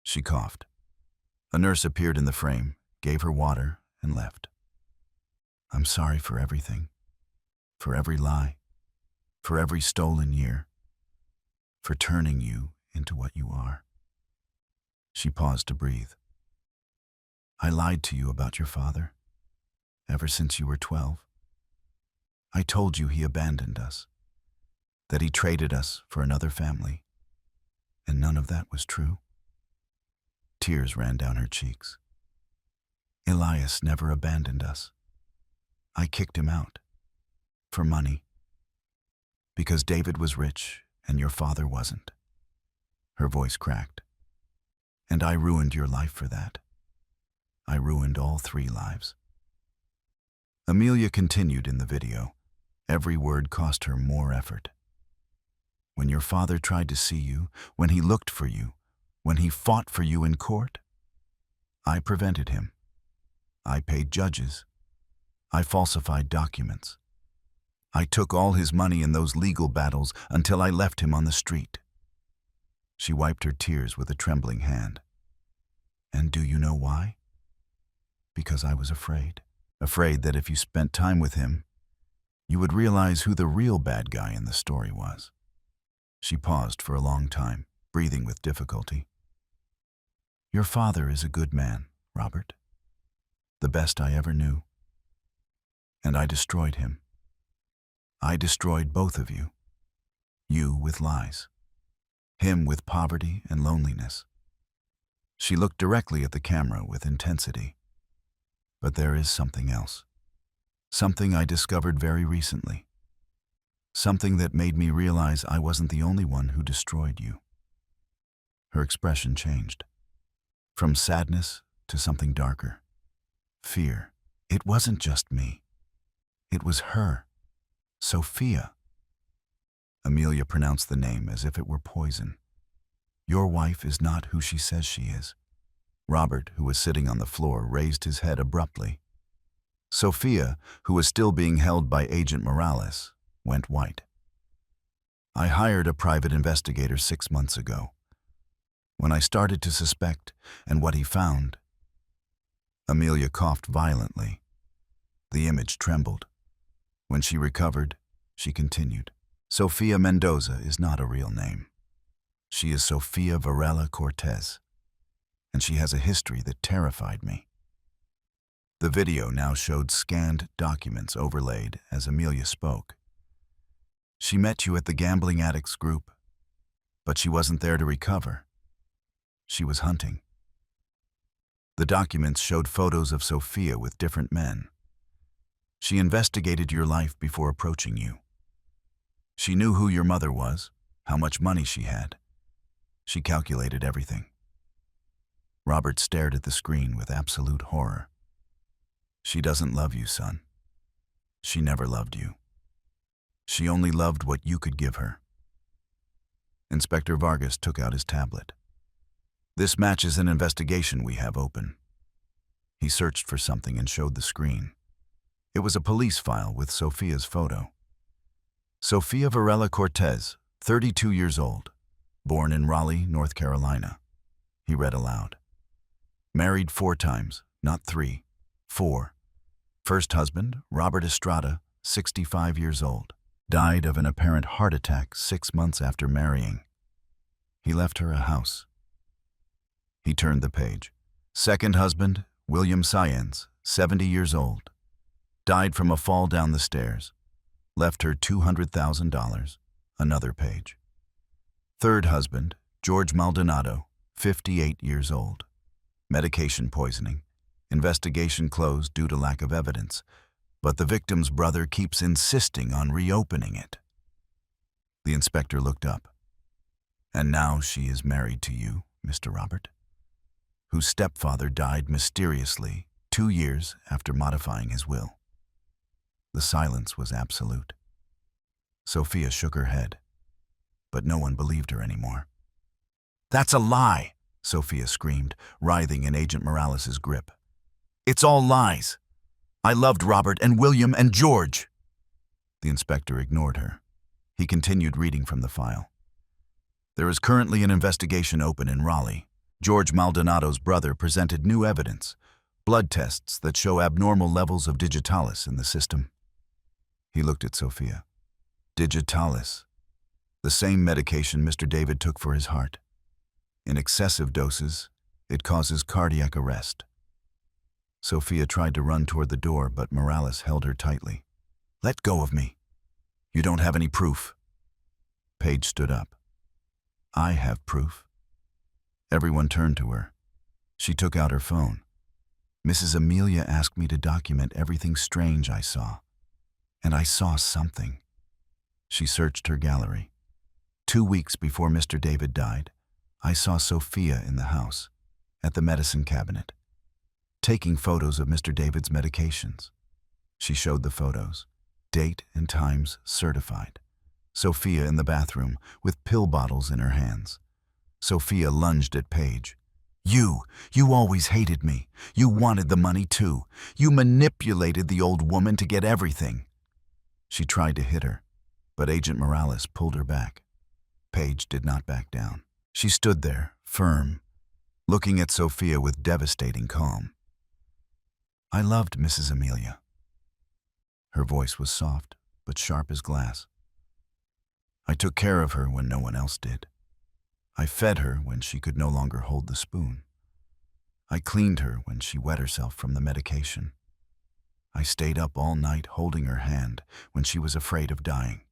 S1: She coughed. A nurse appeared in the frame, gave her water, and left. I'm sorry for everything, for every lie, for every stolen year, for turning you into what you are. She paused to breathe. I lied to you about your father, ever since you were 12. I told you he abandoned us, that he traded us for another family, and none of that was true. Tears ran down her cheeks. Elias never abandoned us. I kicked him out. For money. Because David was rich and your father wasn't. Her voice cracked. And I ruined your life for that. I ruined all 3 lives. Amelia continued in the video. Every word cost her more effort. When your father tried to see you, when he looked for you, when he fought for you in court, I prevented him. I paid judges. I falsified documents. I took all his money in those legal battles until I left him on the street. She wiped her tears with a trembling hand. And do you know why? Because I was afraid. Afraid that if you spent time with him, you would realize who the real bad guy in the story was. She paused for a long time, breathing with difficulty. Your father is a good man, Robert. The best I ever knew. And I destroyed him. I destroyed both of you. You with lies. Him with poverty and loneliness. She looked directly at the camera with intensity. But there is something else. Something I discovered very recently. Something that made me realize I wasn't the only one who destroyed you. Her expression changed. From sadness to something darker. Fear. It wasn't just me. It was her. Sophia. Amelia pronounced the name as if it were poison. Your wife is not who she says she is. Robert, who was sitting on the floor, raised his head abruptly. Sophia, who was still being held by Agent Morales, went white. I hired a private investigator 6 months ago. When I started to suspect, and what he found... Amelia coughed violently. The image trembled. When she recovered, she continued. Sophia Mendoza is not a real name. She is Sofia Varela Cortez, and she has a history that terrified me. The video now showed scanned documents overlaid as Amelia spoke. She met you at the Gambling Addicts group, but she wasn't there to recover. She was hunting. The documents showed photos of Sophia with different men. She investigated your life before approaching you. She knew who your mother was, how much money she had. She calculated everything. Robert stared at the screen with absolute horror. She doesn't love you, son. She never loved you. She only loved what you could give her. Inspector Vargas took out his tablet. This matches an investigation we have open. He searched for something and showed the screen. It was a police file with Sofia's photo. Sofia Varela Cortez, 32 years old, born in Raleigh, North Carolina. He read aloud. Married 4 times, not 3, 4. First husband, Robert Estrada, 65 years old. Died of an apparent heart attack 6 months after marrying. He left her a house. He turned the page. Second husband, William Saenz, 70 years old. Died from a fall down the stairs. Left her $200,000. Another page. Third husband, George Maldonado, 58 years old. Medication poisoning. Investigation closed due to lack of evidence, but the victim's brother keeps insisting on reopening it. The inspector looked up. And now she is married to you, Mr. Robert, whose stepfather died mysteriously 2 years after modifying his will. The silence was absolute. Sofia shook her head, but no one believed her anymore. "That's a lie," Sofia screamed, writhing in Agent Morales' grip. "It's all lies. I loved Robert and William and George." The inspector ignored her. He continued reading from the file. There is currently an investigation open in Raleigh. George Maldonado's brother presented new evidence, blood tests that show abnormal levels of digitalis in the system. He looked at Sofia. Digitalis, the same medication Mr. David took for his heart. In excessive doses, it causes cardiac arrest. Sofia tried to run toward the door, but Morales held her tightly. "Let go of me. You don't have any proof." Page stood up. "I have proof." Everyone turned to her. She took out her phone. "Mrs. Amelia asked me to document everything strange I saw. And I saw something." She searched her gallery. 2 weeks before Mr. David died, I saw Sofia in the house, at the medicine cabinet, taking photos of Mr. David's medications. She showed the photos, date and times certified. Sofia in the bathroom, with pill bottles in her hands. Sofia lunged at Page. You always hated me. You wanted the money too. You manipulated the old woman to get everything." She tried to hit her, but Agent Morales pulled her back. Page did not back down. She stood there, firm, looking at Sofia with devastating calm. "I loved Mrs. Amelia." Her voice was soft, but sharp as glass. "I took care of her when no one else did. I fed her when she could no longer hold the spoon. I cleaned her when she wet herself from the medication. I stayed up all night holding her hand when she was afraid of dying."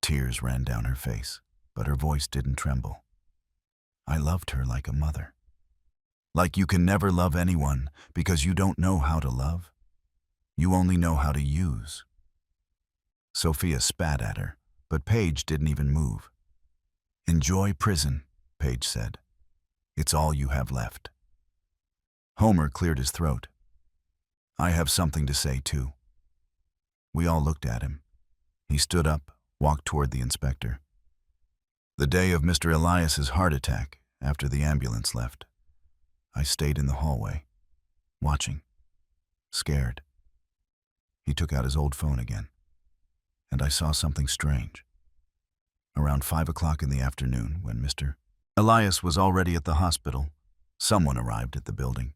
S1: Tears ran down her face, but her voice didn't tremble. "I loved her like a mother. Like you can never love anyone because you don't know how to love. You only know how to use." Sofia spat at her, but Page didn't even move. "Enjoy prison," Page said. "It's all you have left." Homer cleared his throat. "I have something to say, too." We all looked at him. He stood up, walked toward the inspector. "The day of Mr. Elias's heart attack, after the ambulance left, I stayed in the hallway, watching, scared." He took out his old phone again, and I saw something strange. Around 5 o'clock in the afternoon, when Mr. Elias was already at the hospital, someone arrived at the building.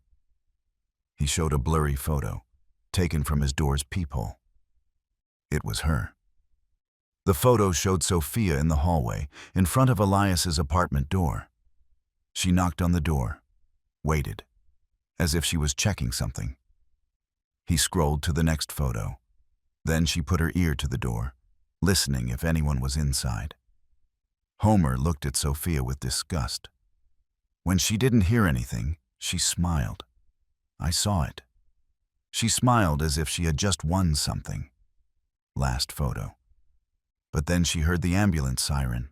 S1: He showed a blurry photo, taken from his door's peephole. It was her. The photo showed Sofia in the hallway, in front of Elias's apartment door. She knocked on the door, waited, as if she was checking something. He scrolled to the next photo. Then she put her ear to the door, listening if anyone was inside. Homer looked at Sofia with disgust. When she didn't hear anything, she smiled. I saw it. She smiled as if she had just won something. Last photo. But then she heard the ambulance siren,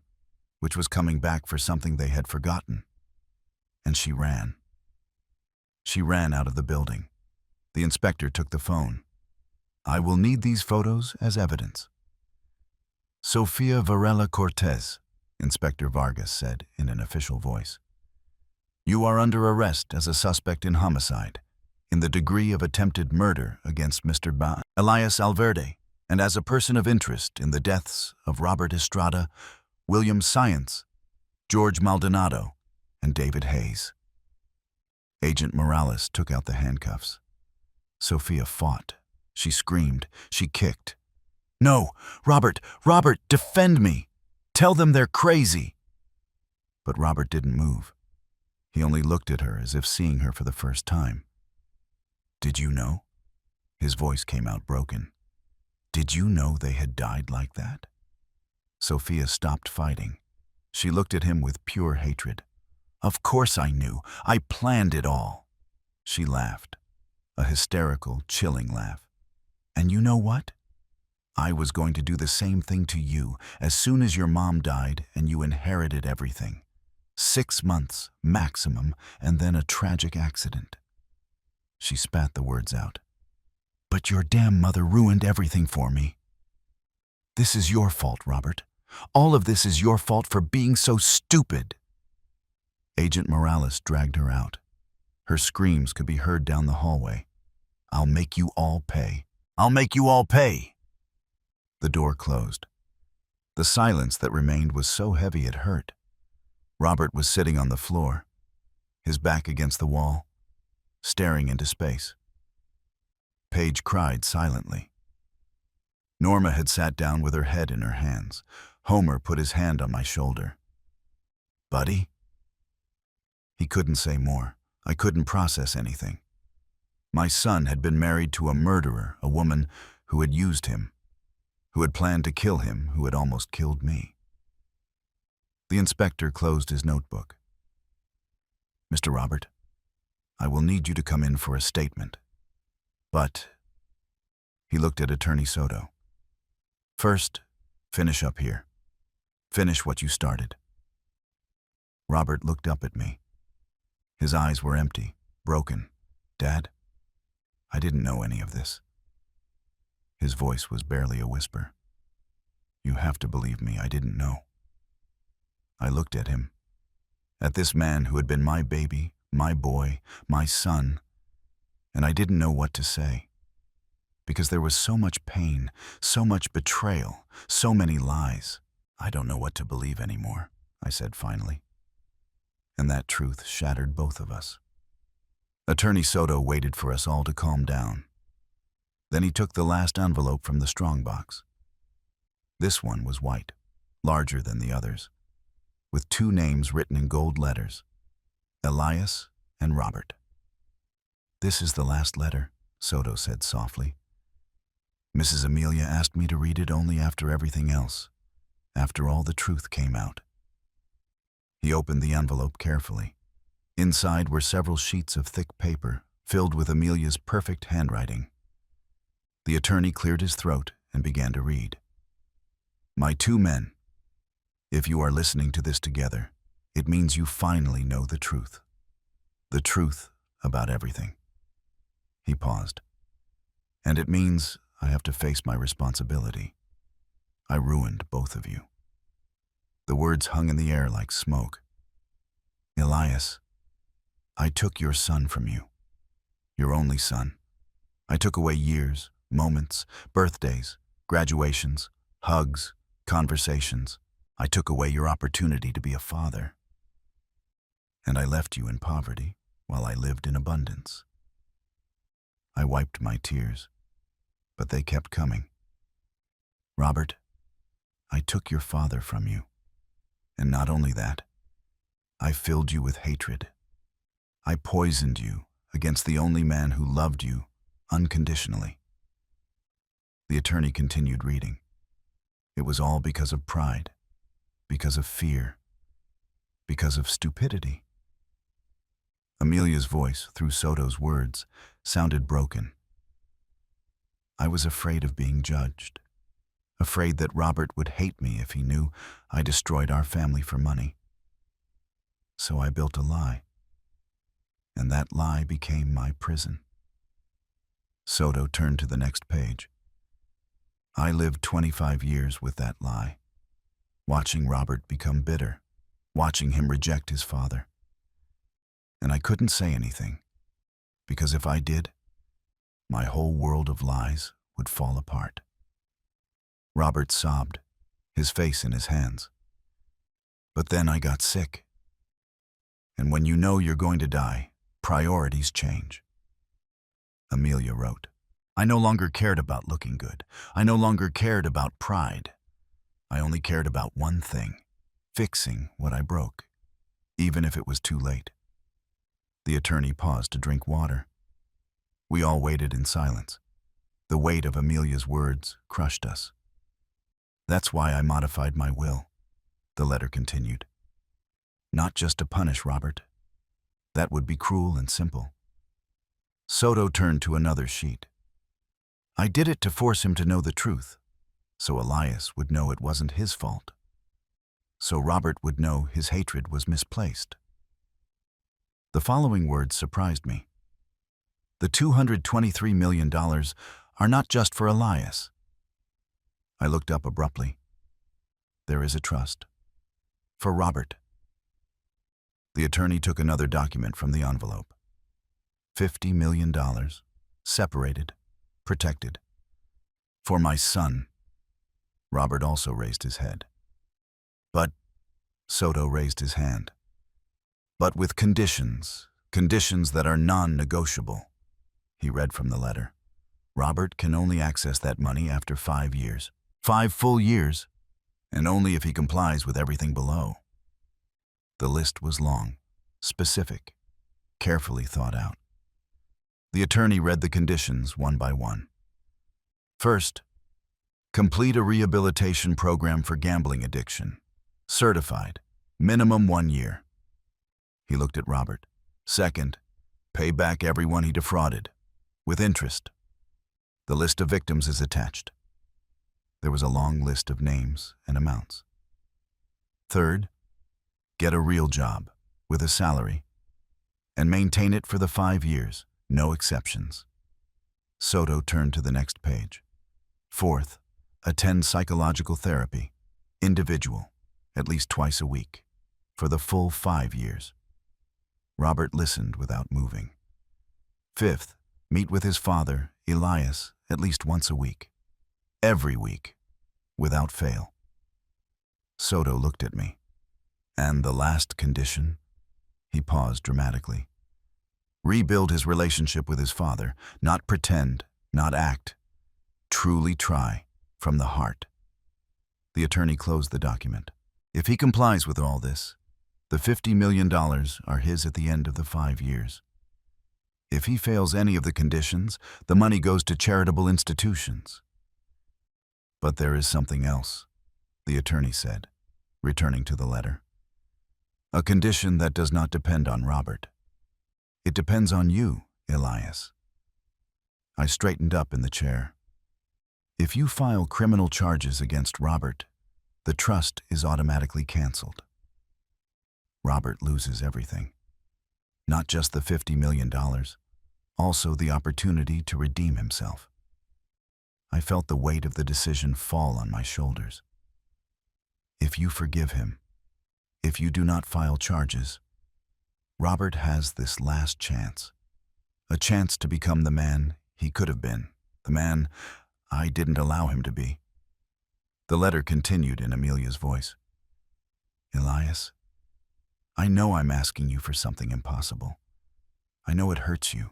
S1: which was coming back for something they had forgotten. And she ran. She ran out of the building. The inspector took the phone. "I will need these photos as evidence." Sofia Varela Cortez, Inspector Vargas said in an official voice. You are under arrest as a suspect in homicide, in the degree of attempted murder against Mr. Elias Alverde, and as a person of interest in the deaths of Robert Estrada, William Science, George Maldonado, and David Hayes. Agent Morales took out the handcuffs. Sophia fought. She screamed. She kicked. No, Robert, defend me. Tell them they're crazy. But Robert didn't move. He only looked at her as if seeing her for the first time. Did you know? His voice came out broken. Did you know they had died like that? Sophia stopped fighting. She looked at him with pure hatred. Of course I knew. I planned it all. She laughed, a hysterical, chilling laugh. And you know what? I was going to do the same thing to you as soon as your mom died and you inherited everything. 6 months, maximum, and then a tragic accident. She spat the words out. But your damn mother ruined everything for me. This is your fault, Robert. All of this is your fault for being so stupid. Agent Morales dragged her out. Her screams could be heard down the hallway. I'll make you all pay. I'll make you all pay. The door closed. The silence that remained was so heavy it hurt. Robert was sitting on the floor, his back against the wall, staring into space. Paige cried silently. Norma had sat down with her head in her hands. Homer put his hand on my shoulder. Buddy? He couldn't say more. I couldn't process anything. My son had been married to a murderer, a woman who had used him, who had planned to kill him, who had almost killed me. The inspector closed his notebook. Mr. Robert, I will need you to come in for a statement. But, he looked at Attorney Soto. First, finish up here. Finish what you started. Robert looked up at me. His eyes were empty, broken. Dad, I didn't know any of this. His voice was barely a whisper. You have to believe me, I didn't know. I looked at him, at this man who had been my baby, my boy, my son, and I didn't know what to say. Because there was so much pain, so much betrayal, so many lies. I don't know what to believe anymore, I said finally. And that truth shattered both of us. Attorney Soto waited for us all to calm down. Then he took the last envelope from the strongbox. This one was white, larger than the others, with 2 names written in gold letters, Elias and Robert. This is the last letter, Soto said softly. Mrs. Amelia asked me to read it only after everything else, after all the truth came out. He opened the envelope carefully. Inside were several sheets of thick paper filled with Amelia's perfect handwriting. The attorney cleared his throat and began to read. My 2 men, if you are listening to this together, it means you finally know the truth. The truth about everything. He paused. And it means I have to face my responsibility. I ruined both of you. The words hung in the air like smoke. Elias, I took your son from you. Your only son. I took away years, moments, birthdays, graduations, hugs, conversations. I took away your opportunity to be a father. And I left you in poverty while I lived in abundance. I wiped my tears, but they kept coming. Robert, I took your father from you. And not only that, I filled you with hatred. I poisoned you against the only man who loved you unconditionally. The attorney continued reading. It was all because of pride, because of fear, because of stupidity. Amelia's voice, through Soto's words, sounded broken. I was afraid of being judged, afraid that Robert would hate me if he knew I destroyed our family for money. So I built a lie, and that lie became my prison. Soto turned to the next page. I lived 25 years with that lie. watching Robert become bitter, watching him reject his father. And I couldn't say anything, because if I did, my whole world of lies would fall apart. Robert sobbed, his face in his hands. But then I got sick. And when you know you're going to die, priorities change. Amelia wrote, I no longer cared about looking good. I no longer cared about pride. I only cared about one thing, fixing what I broke, even if it was too late. The attorney paused to drink water. We all waited in silence. The weight of Amelia's words crushed us. That's why I modified my will, the letter continued. Not just to punish Robert. That would be cruel and simple. Soto turned to another sheet. I did it to force him to know the truth, so Elias would know it wasn't his fault. So Robert would know his hatred was misplaced. The following words surprised me. The $223 million are not just for Elias. I looked up abruptly. There is a trust. For Robert. The attorney took another document from the envelope. $50 million, separated, protected. For my son. Robert also raised his head. But, Soto raised his hand. But with conditions that are non-negotiable. He read from the letter. Robert can only access that money after 5 years. 5 full years, and only if he complies with everything below. The list was long, specific, carefully thought out. The attorney read the conditions one by one. First, complete a rehabilitation program for gambling addiction. Certified, minimum 1 year. He looked at Robert. Second, pay back everyone he defrauded, with interest. The list of victims is attached. There was a long list of names and amounts. Third, get a real job, with a salary, and maintain it for the 5 years, no exceptions. Soto turned to the next page. Fourth, attend psychological therapy, individual, at least twice a week, for the full 5 years. Robert listened without moving. Fifth, meet with his father, Elias, at least once a week. Every week, without fail. Soto looked at me. And the last condition? He paused dramatically. Rebuild his relationship with his father, not pretend, not act. Truly try, from the heart. The attorney closed the document. If he complies with all this, the $50 million are his at the end of the 5 years. If he fails any of the conditions, the money goes to charitable institutions. But there is something else, the attorney said, returning to the letter. A condition that does not depend on Robert. It depends on you, Elias. I straightened up in the chair. If you file criminal charges against Robert, the trust is automatically canceled. Robert loses everything. Not just the $50 million, also the opportunity to redeem himself. I felt the weight of the decision fall on my shoulders. If you forgive him, if you do not file charges, Robert has this last chance. A chance to become the man he could have been, the man I didn't allow him to be. The letter continued in Amelia's voice. Elias, I know I'm asking you for something impossible. I know it hurts you.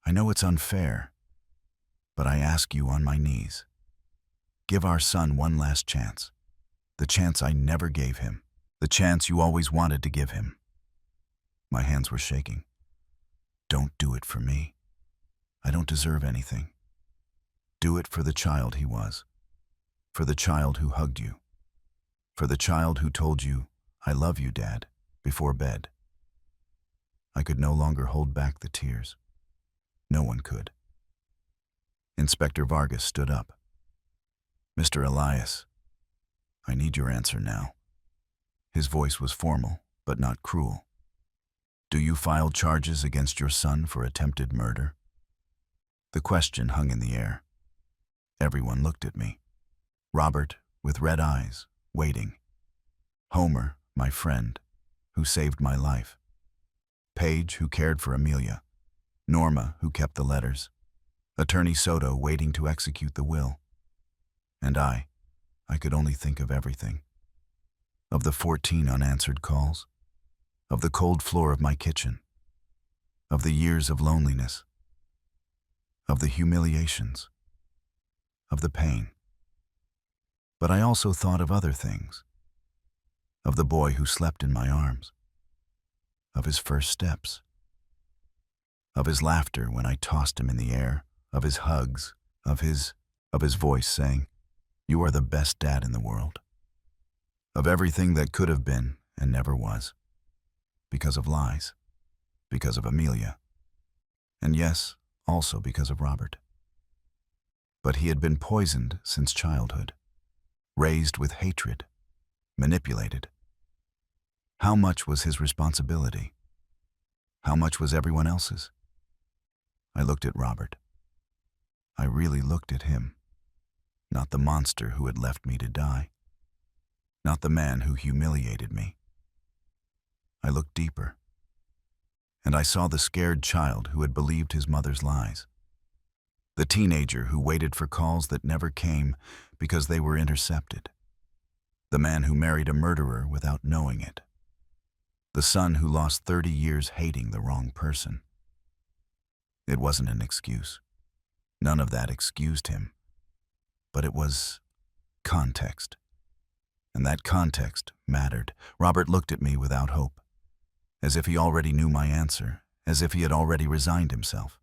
S1: I know it's unfair. But I ask you on my knees. Give our son one last chance. The chance I never gave him. The chance you always wanted to give him. My hands were shaking. Don't do it for me. I don't deserve anything. Do it for the child he was. For the child who hugged you. For the child who told you, I love you, Dad, before bed. I could no longer hold back the tears. No one could. Inspector Vargas stood up. Mr. Elias, I need your answer now. His voice was formal, but not cruel. Do you file charges against your son for attempted murder? The question hung in the air. Everyone looked at me. Robert, with red eyes, waiting. Homer, my friend, who saved my life. Paige, who cared for Amelia. Norma, who kept the letters. Attorney Soto, waiting to execute the will. And I could only think of everything. Of the 14 unanswered calls. Of the cold floor of my kitchen. Of the years of loneliness. Of the humiliations. Of the pain. But I also thought of other things. Of the boy who slept in my arms. Of his first steps. Of his laughter when I tossed him in the air. Of his hugs. Of his voice saying, "You are the best dad in the world." Of everything that could have been and never was. Because of lies. Because of Amelia. And yes, also because of Robert. But he had been poisoned since childhood. Raised with hatred. Manipulated. How much was his responsibility? How much was everyone else's? I looked at Robert. I really looked at him. Not the monster who had left me to die. Not the man who humiliated me. I looked deeper. And I saw the scared child who had believed his mother's lies. The teenager who waited for calls that never came because they were intercepted. The man who married a murderer without knowing it. The son who lost 30 years hating the wrong person. It wasn't an excuse. None of that excused him. But it was context. And that context mattered. Robert looked at me without hope. As if he already knew my answer. As if he had already resigned himself.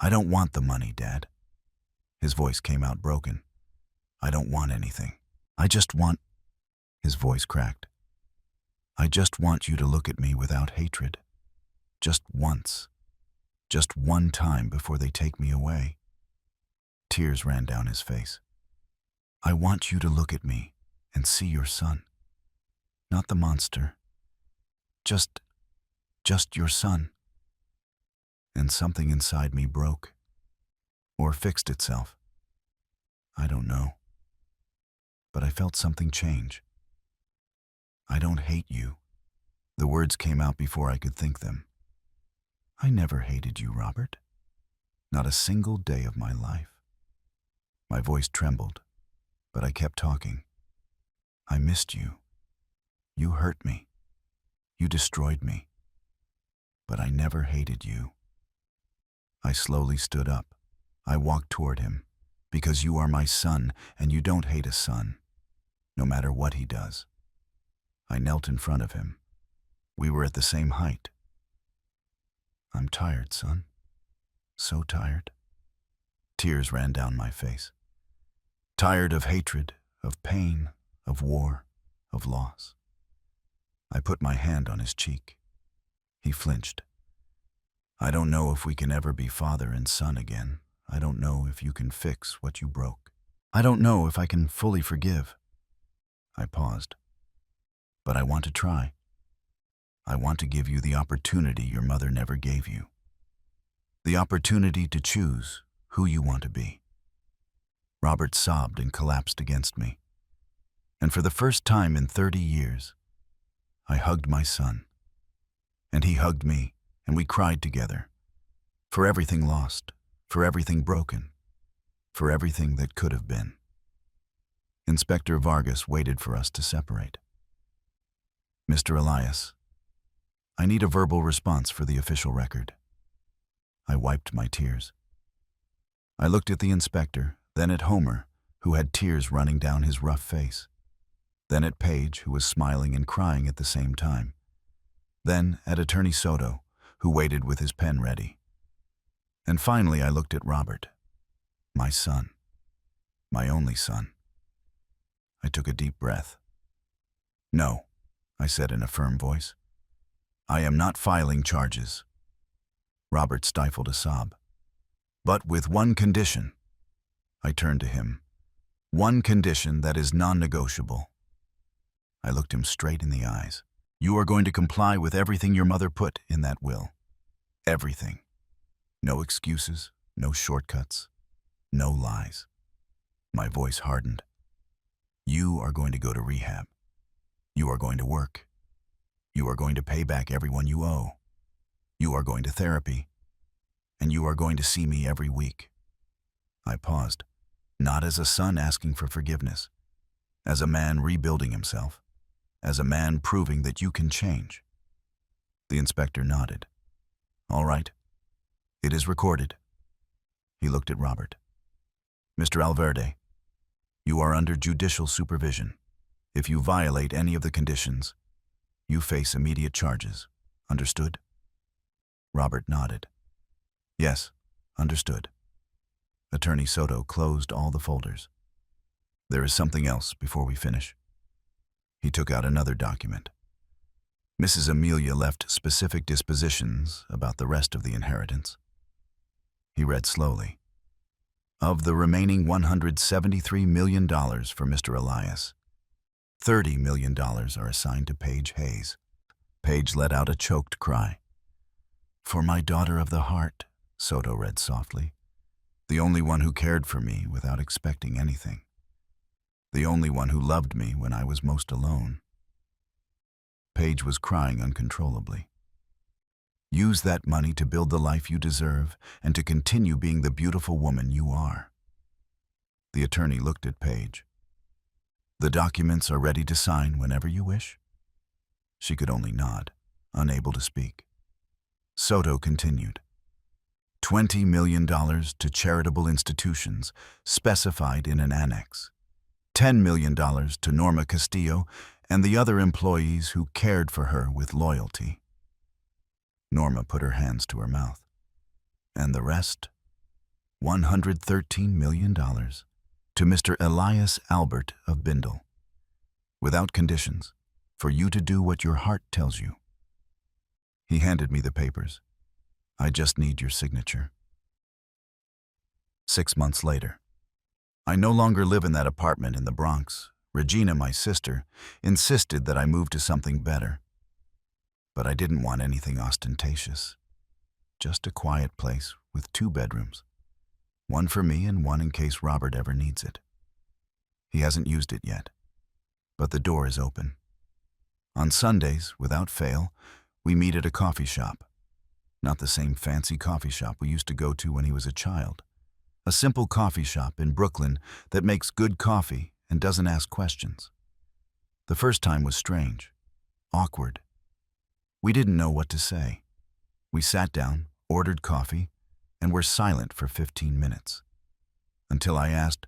S1: "I don't want the money, Dad." His voice came out broken. "I don't want anything. I just want..." His voice cracked. "I just want you to look at me without hatred. Just once. Just one time before they take me away." Tears ran down his face. "I want you to look at me and see your son. Not the monster. Just your son." And something inside me broke. Or fixed itself. I don't know. But I felt something change. "I don't hate you." The words came out before I could think them. "I never hated you, Robert. Not a single day of my life." My voice trembled, but I kept talking. "I missed you. You hurt me. You destroyed me. But I never hated you." I slowly stood up. I walked toward him. "Because you are my son, and you don't hate a son, no matter what he does." I knelt in front of him. We were at the same height. "I'm tired, son. So tired." Tears ran down my face. Tired of hatred, of pain, of war, of loss. I put my hand on his cheek. He flinched. "I don't know if we can ever be father and son again. I don't know if you can fix what you broke. I don't know if I can fully forgive." I paused. "But I want to try. I want to give you the opportunity your mother never gave you. The opportunity to choose who you want to be." Robert sobbed and collapsed against me. And for the first time in 30 years, I hugged my son. And he hugged me, and we cried together. For everything lost, for everything broken, for everything that could have been. Inspector Vargas waited for us to separate. "Mr. Elias, I need a verbal response for the official record." I wiped my tears. I looked at the inspector, then at Homer, who had tears running down his rough face. Then at Paige, who was smiling and crying at the same time. Then at Attorney Soto, who waited with his pen ready. And finally I looked at Robert, my son, my only son. I took a deep breath. "No," I said in a firm voice. "I am not filing charges." Robert stifled a sob. "But with one condition." I turned to him. "One condition that is non-negotiable." I looked him straight in the eyes. "You are going to comply with everything your mother put in that will. Everything. No excuses, no shortcuts, no lies." My voice hardened. You are going to go to rehab. You are going to work. You are going to pay back everyone you owe. You are going to therapy. And you are going to see me every week. I paused, not as a son asking for forgiveness, as a man rebuilding himself, as a man proving that you can change. The inspector nodded. All right. It is recorded. He looked at Robert. Mr. Alverde, you are under judicial supervision. If you violate any of the conditions, you face immediate charges. Understood? Robert nodded. Yes, understood. Attorney Soto closed all the folders. There is something else before we finish. He took out another document. Mrs. Amelia left specific dispositions about the rest of the inheritance. He read slowly. Of the remaining $173 million for Mr. Elias, $30 million are assigned to Paige Hayes. Paige let out a choked cry. For my daughter of the heart, Soto read softly. The only one who cared for me without expecting anything. The only one who loved me when I was most alone. Paige was crying uncontrollably. Use that money to build the life you deserve and to continue being the beautiful woman you are. The attorney looked at Paige. The documents are ready to sign whenever you wish. She could only nod, unable to speak. Soto continued. $20 million to charitable institutions specified in an annex. $10 million to Norma Castillo and the other employees who cared for her with loyalty. Norma put her hands to her mouth. And the rest? $113 million to Mr. Elias Albert of Bindle. Without conditions, for you to do what your heart tells you. He handed me the papers. I just need your signature. 6 months later. I no longer live in that apartment in the Bronx. Regina, my sister, insisted that I move to something better. But I didn't want anything ostentatious. Just a quiet place with 2 bedrooms. One for me and one in case Robert ever needs it. He hasn't used it yet, but the door is open. On Sundays, without fail, we meet at a coffee shop. Not the same fancy coffee shop we used to go to when he was a child. A simple coffee shop in Brooklyn that makes good coffee and doesn't ask questions. The first time was strange, awkward. We didn't know what to say. We sat down, ordered coffee, and were silent for 15 minutes. Until I asked,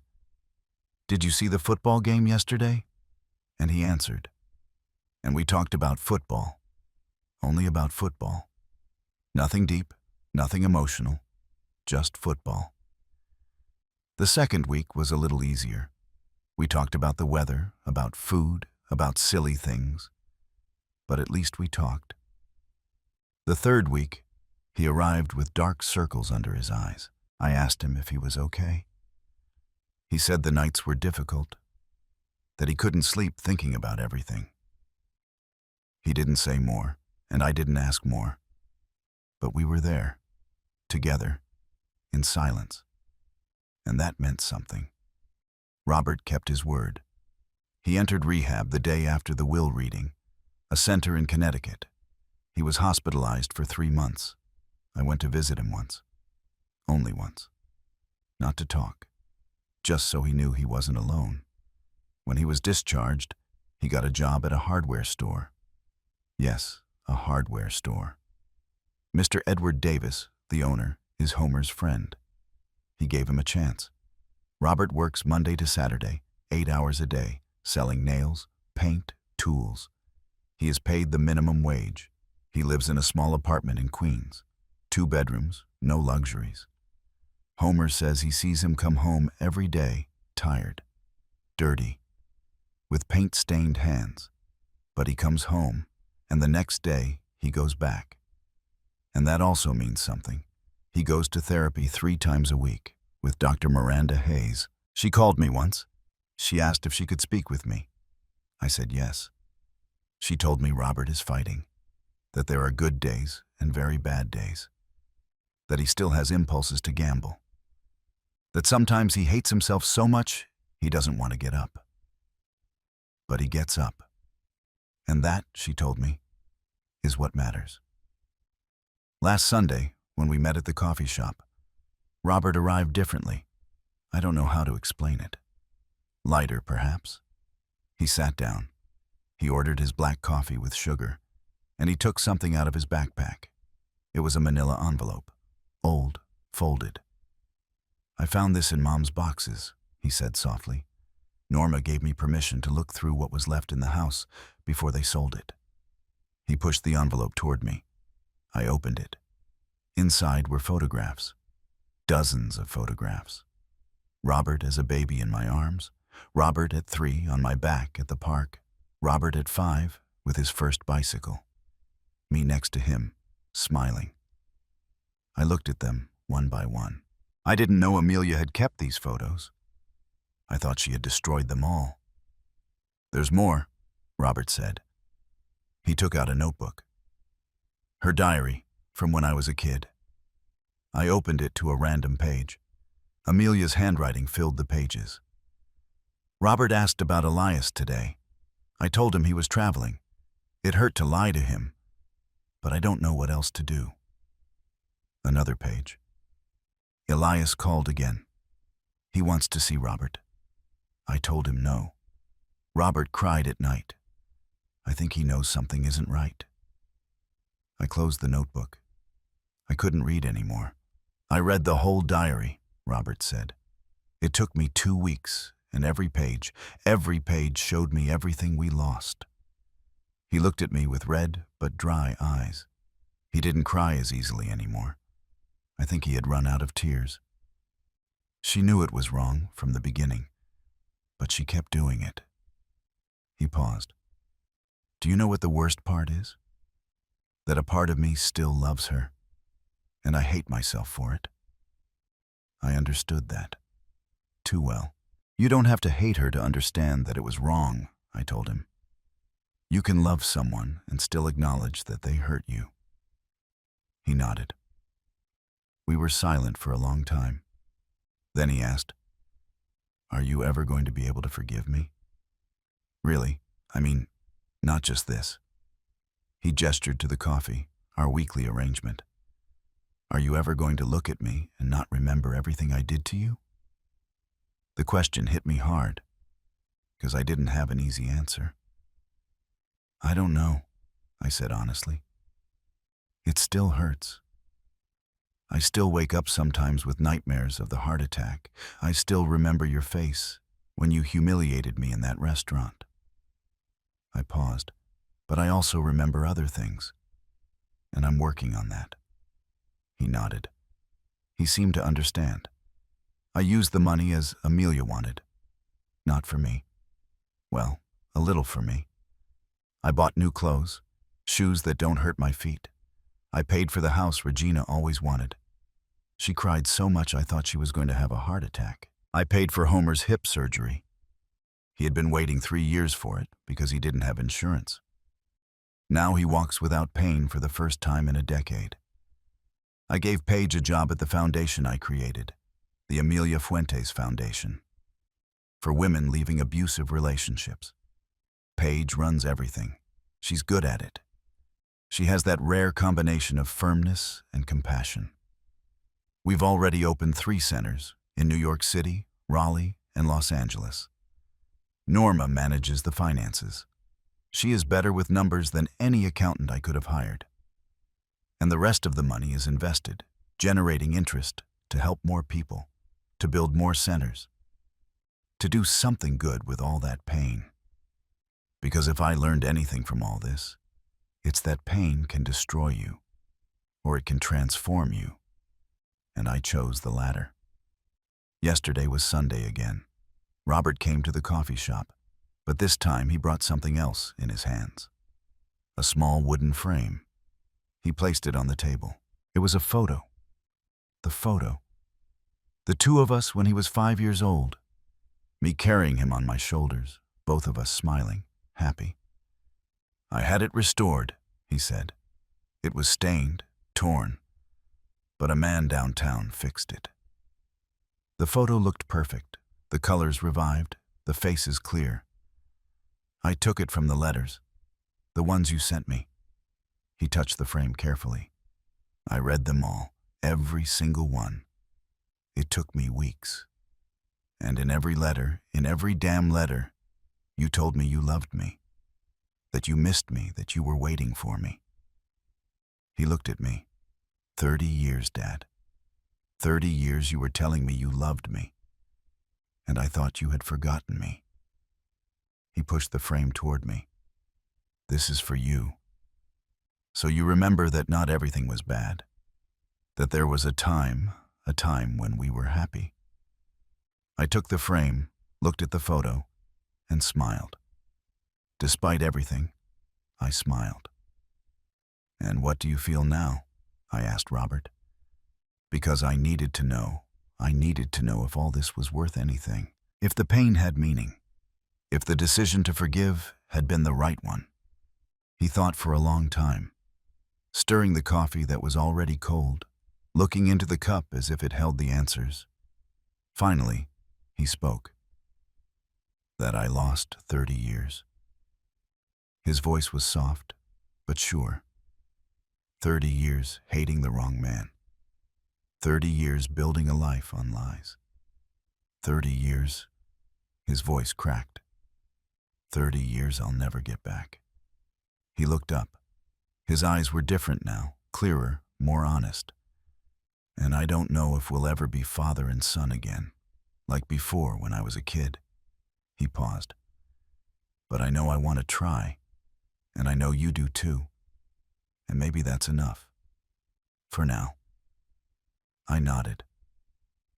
S1: "Did you see the football game yesterday?" And he answered. And we talked about football. Only about football. Nothing deep, nothing emotional, just football. The second week was a little easier. We talked about the weather, about food, about silly things. But at least we talked. The third week, he arrived with dark circles under his eyes. I asked him if he was okay. He said the nights were difficult, that he couldn't sleep thinking about everything. He didn't say more, and I didn't ask more. But we were there, together, in silence. And that meant something. Robert kept his word. He entered rehab the day after the will reading, a center in Connecticut. He was hospitalized for 3 months. I went to visit him once. Only once. Not to talk. Just so he knew he wasn't alone. When he was discharged, he got a job at a hardware store. Yes, a hardware store. Mr. Edward Davis, the owner, is Homer's friend. He gave him a chance. Robert works Monday to Saturday, 8 hours a day, selling nails, paint, tools. He is paid the minimum wage. He lives in a small apartment in Queens. 2 bedrooms, no luxuries. Homer says he sees him come home every day, tired, dirty, with paint-stained hands. But he comes home, and the next day he goes back. And that also means something. He goes to therapy 3 times a week with Dr. Miranda Hayes. She called me once. She asked if she could speak with me. I said yes. She told me Robert is fighting, that there are good days and very bad days, that he still has impulses to gamble, that sometimes he hates himself so much he doesn't want to get up. But he gets up. And that, she told me, is what matters. Last Sunday, when we met at the coffee shop, Robert arrived differently. I don't know how to explain it. Lighter, perhaps. He sat down. He ordered his black coffee with sugar, and he took something out of his backpack. It was a manila envelope, old, folded. "I found this in Mom's boxes," he said softly. "Norma gave me permission to look through what was left in the house before they sold it." He pushed the envelope toward me. I opened it. Inside were photographs. Dozens of photographs. Robert as a baby in my arms. Robert at 3 on my back at the park. Robert at 5 with his first bicycle. Me next to him, smiling. I looked at them one by one. I didn't know Amelia had kept these photos. I thought she had destroyed them all. "There's more," Robert said. He took out a notebook. Her diary, from when I was a kid. I opened it to a random page. Amelia's handwriting filled the pages. "Robert asked about Elias today. I told him he was traveling. It hurt to lie to him, but I don't know what else to do." Another page. "Elias called again. He wants to see Robert. I told him no. Robert cried at night. I think he knows something isn't right." I closed the notebook. I couldn't read anymore. "I read the whole diary," Robert said. "It took me 2 weeks, and every page showed me everything we lost." He looked at me with red but dry eyes. He didn't cry as easily anymore. I think he had run out of tears. She knew it was wrong from the beginning, but she kept doing it. He paused. "Do you know what the worst part is? That a part of me still loves her, and I hate myself for it." I understood that. Too well. "You don't have to hate her to understand that it was wrong," I told him. "You can love someone and still acknowledge that they hurt you." He nodded. We were silent for a long time. Then he asked, "Are you ever going to be able to forgive me? Really, I mean, not just this." He gestured to the coffee, our weekly arrangement. "Are you ever going to look at me and not remember everything I did to you?" The question hit me hard, because I didn't have an easy answer. "I don't know," I said honestly. "It still hurts. I still wake up sometimes with nightmares of the heart attack. I still remember your face when you humiliated me in that restaurant." I paused, "But I also remember other things, and I'm working on that." He nodded. He seemed to understand. "I used the money as Amelia wanted. Not for me. Well, a little for me. I bought new clothes, shoes that don't hurt my feet. I paid for the house Regina always wanted. She cried so much I thought she was going to have a heart attack. I paid for Homer's hip surgery. He had been waiting 3 years for it because he didn't have insurance. Now he walks without pain for the first time in a decade. I gave Paige a job at the foundation I created, the Amelia Fuentes Foundation, for women leaving abusive relationships. Paige runs everything. She's good at it. She has that rare combination of firmness and compassion. We've already opened 3 centers in New York City, Raleigh, and Los Angeles. Norma manages the finances. She is better with numbers than any accountant I could have hired. And the rest of the money is invested, generating interest to help more people, to build more centers, to do something good with all that pain. Because if I learned anything from all this, it's that pain can destroy you, or it can transform you, and I chose the latter. Yesterday was Sunday again. Robert came to the coffee shop, but this time he brought something else in his hands. A small wooden frame. He placed it on the table. It was a photo. The photo. The 2 of us when he was 5 years old. Me carrying him on my shoulders, both of us smiling, happy. "I had it restored," he said. "It was stained, torn, but a man downtown fixed it." The photo looked perfect, the colors revived, the faces clear. I took it from the letters, the ones you sent me. He touched the frame carefully. I read them all, every single one. It took me weeks. And in every letter, in every damn letter, you told me you loved me, that you missed me, that you were waiting for me. He looked at me. 30 years, Dad. 30 years you were telling me you loved me, and I thought you had forgotten me. He pushed the frame toward me. This is for you. So you remember that not everything was bad, that there was a time when we were happy. I took the frame, looked at the photo, and smiled. Despite everything, I smiled. And what do you feel now? I asked Robert. Because I needed to know. I needed to know if all this was worth anything. If the pain had meaning. If the decision to forgive had been the right one. He thought for a long time, stirring the coffee that was already cold, looking into the cup as if it held the answers. Finally, he spoke. That I lost 30 years. His voice was soft, but sure. 30 years hating the wrong man. 30 years building a life on lies. 30 years, his voice cracked. 30 years I'll never get back. He looked up. His eyes were different now, clearer, more honest. And I don't know if we'll ever be father and son again, like before when I was a kid. He paused. But I know I want to try, and I know you do too. And maybe that's enough. For now. I nodded,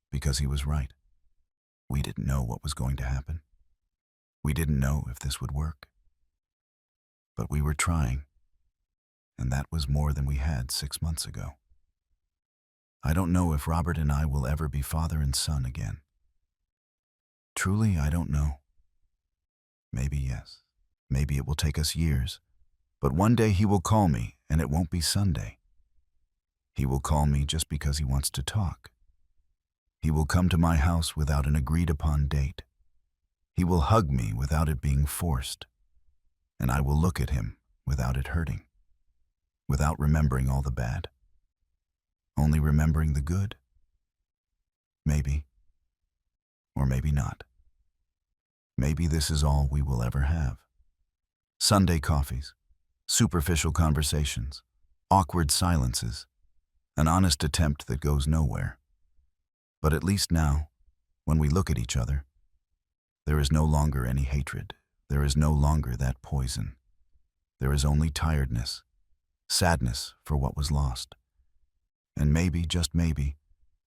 S1: because he was right. We didn't know what was going to happen. We didn't know if this would work. But we were trying, and that was more than we had 6 months ago. I don't know if Robert and I will ever be father and son again. Truly, I don't know. Maybe yes. Maybe it will take us years. But one day he will call me, and it won't be Sunday. He will call me just because he wants to talk. He will come to my house without an agreed-upon date. He will hug me without it being forced. And I will look at him without it hurting. Without remembering all the bad. Only remembering the good. Maybe. Or maybe not. Maybe this is all we will ever have. Sunday coffees. Superficial conversations. Awkward silences. An honest attempt that goes nowhere. But at least now, when we look at each other, there is no longer any hatred. There is no longer that poison. There is only tiredness, sadness for what was lost. And maybe, just maybe,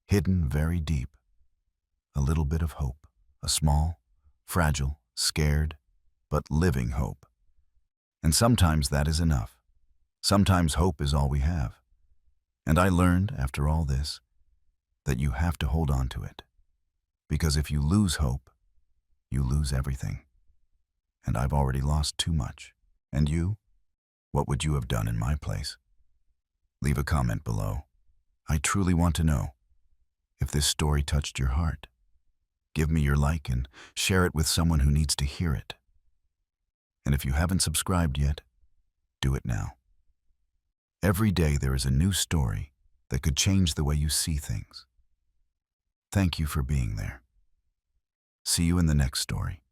S1: hidden very deep, a little bit of hope, a small, fragile, scared, but living hope. And sometimes that is enough. Sometimes hope is all we have. And I learned, after all this, that you have to hold on to it. Because if you lose hope, you lose everything. And I've already lost too much. And you? What would you have done in my place? Leave a comment below. I truly want to know if this story touched your heart. Give me your like and share it with someone who needs to hear it. And if you haven't subscribed yet, do it now. Every day there is a new story that could change the way you see things. Thank you for being there. See you in the next story.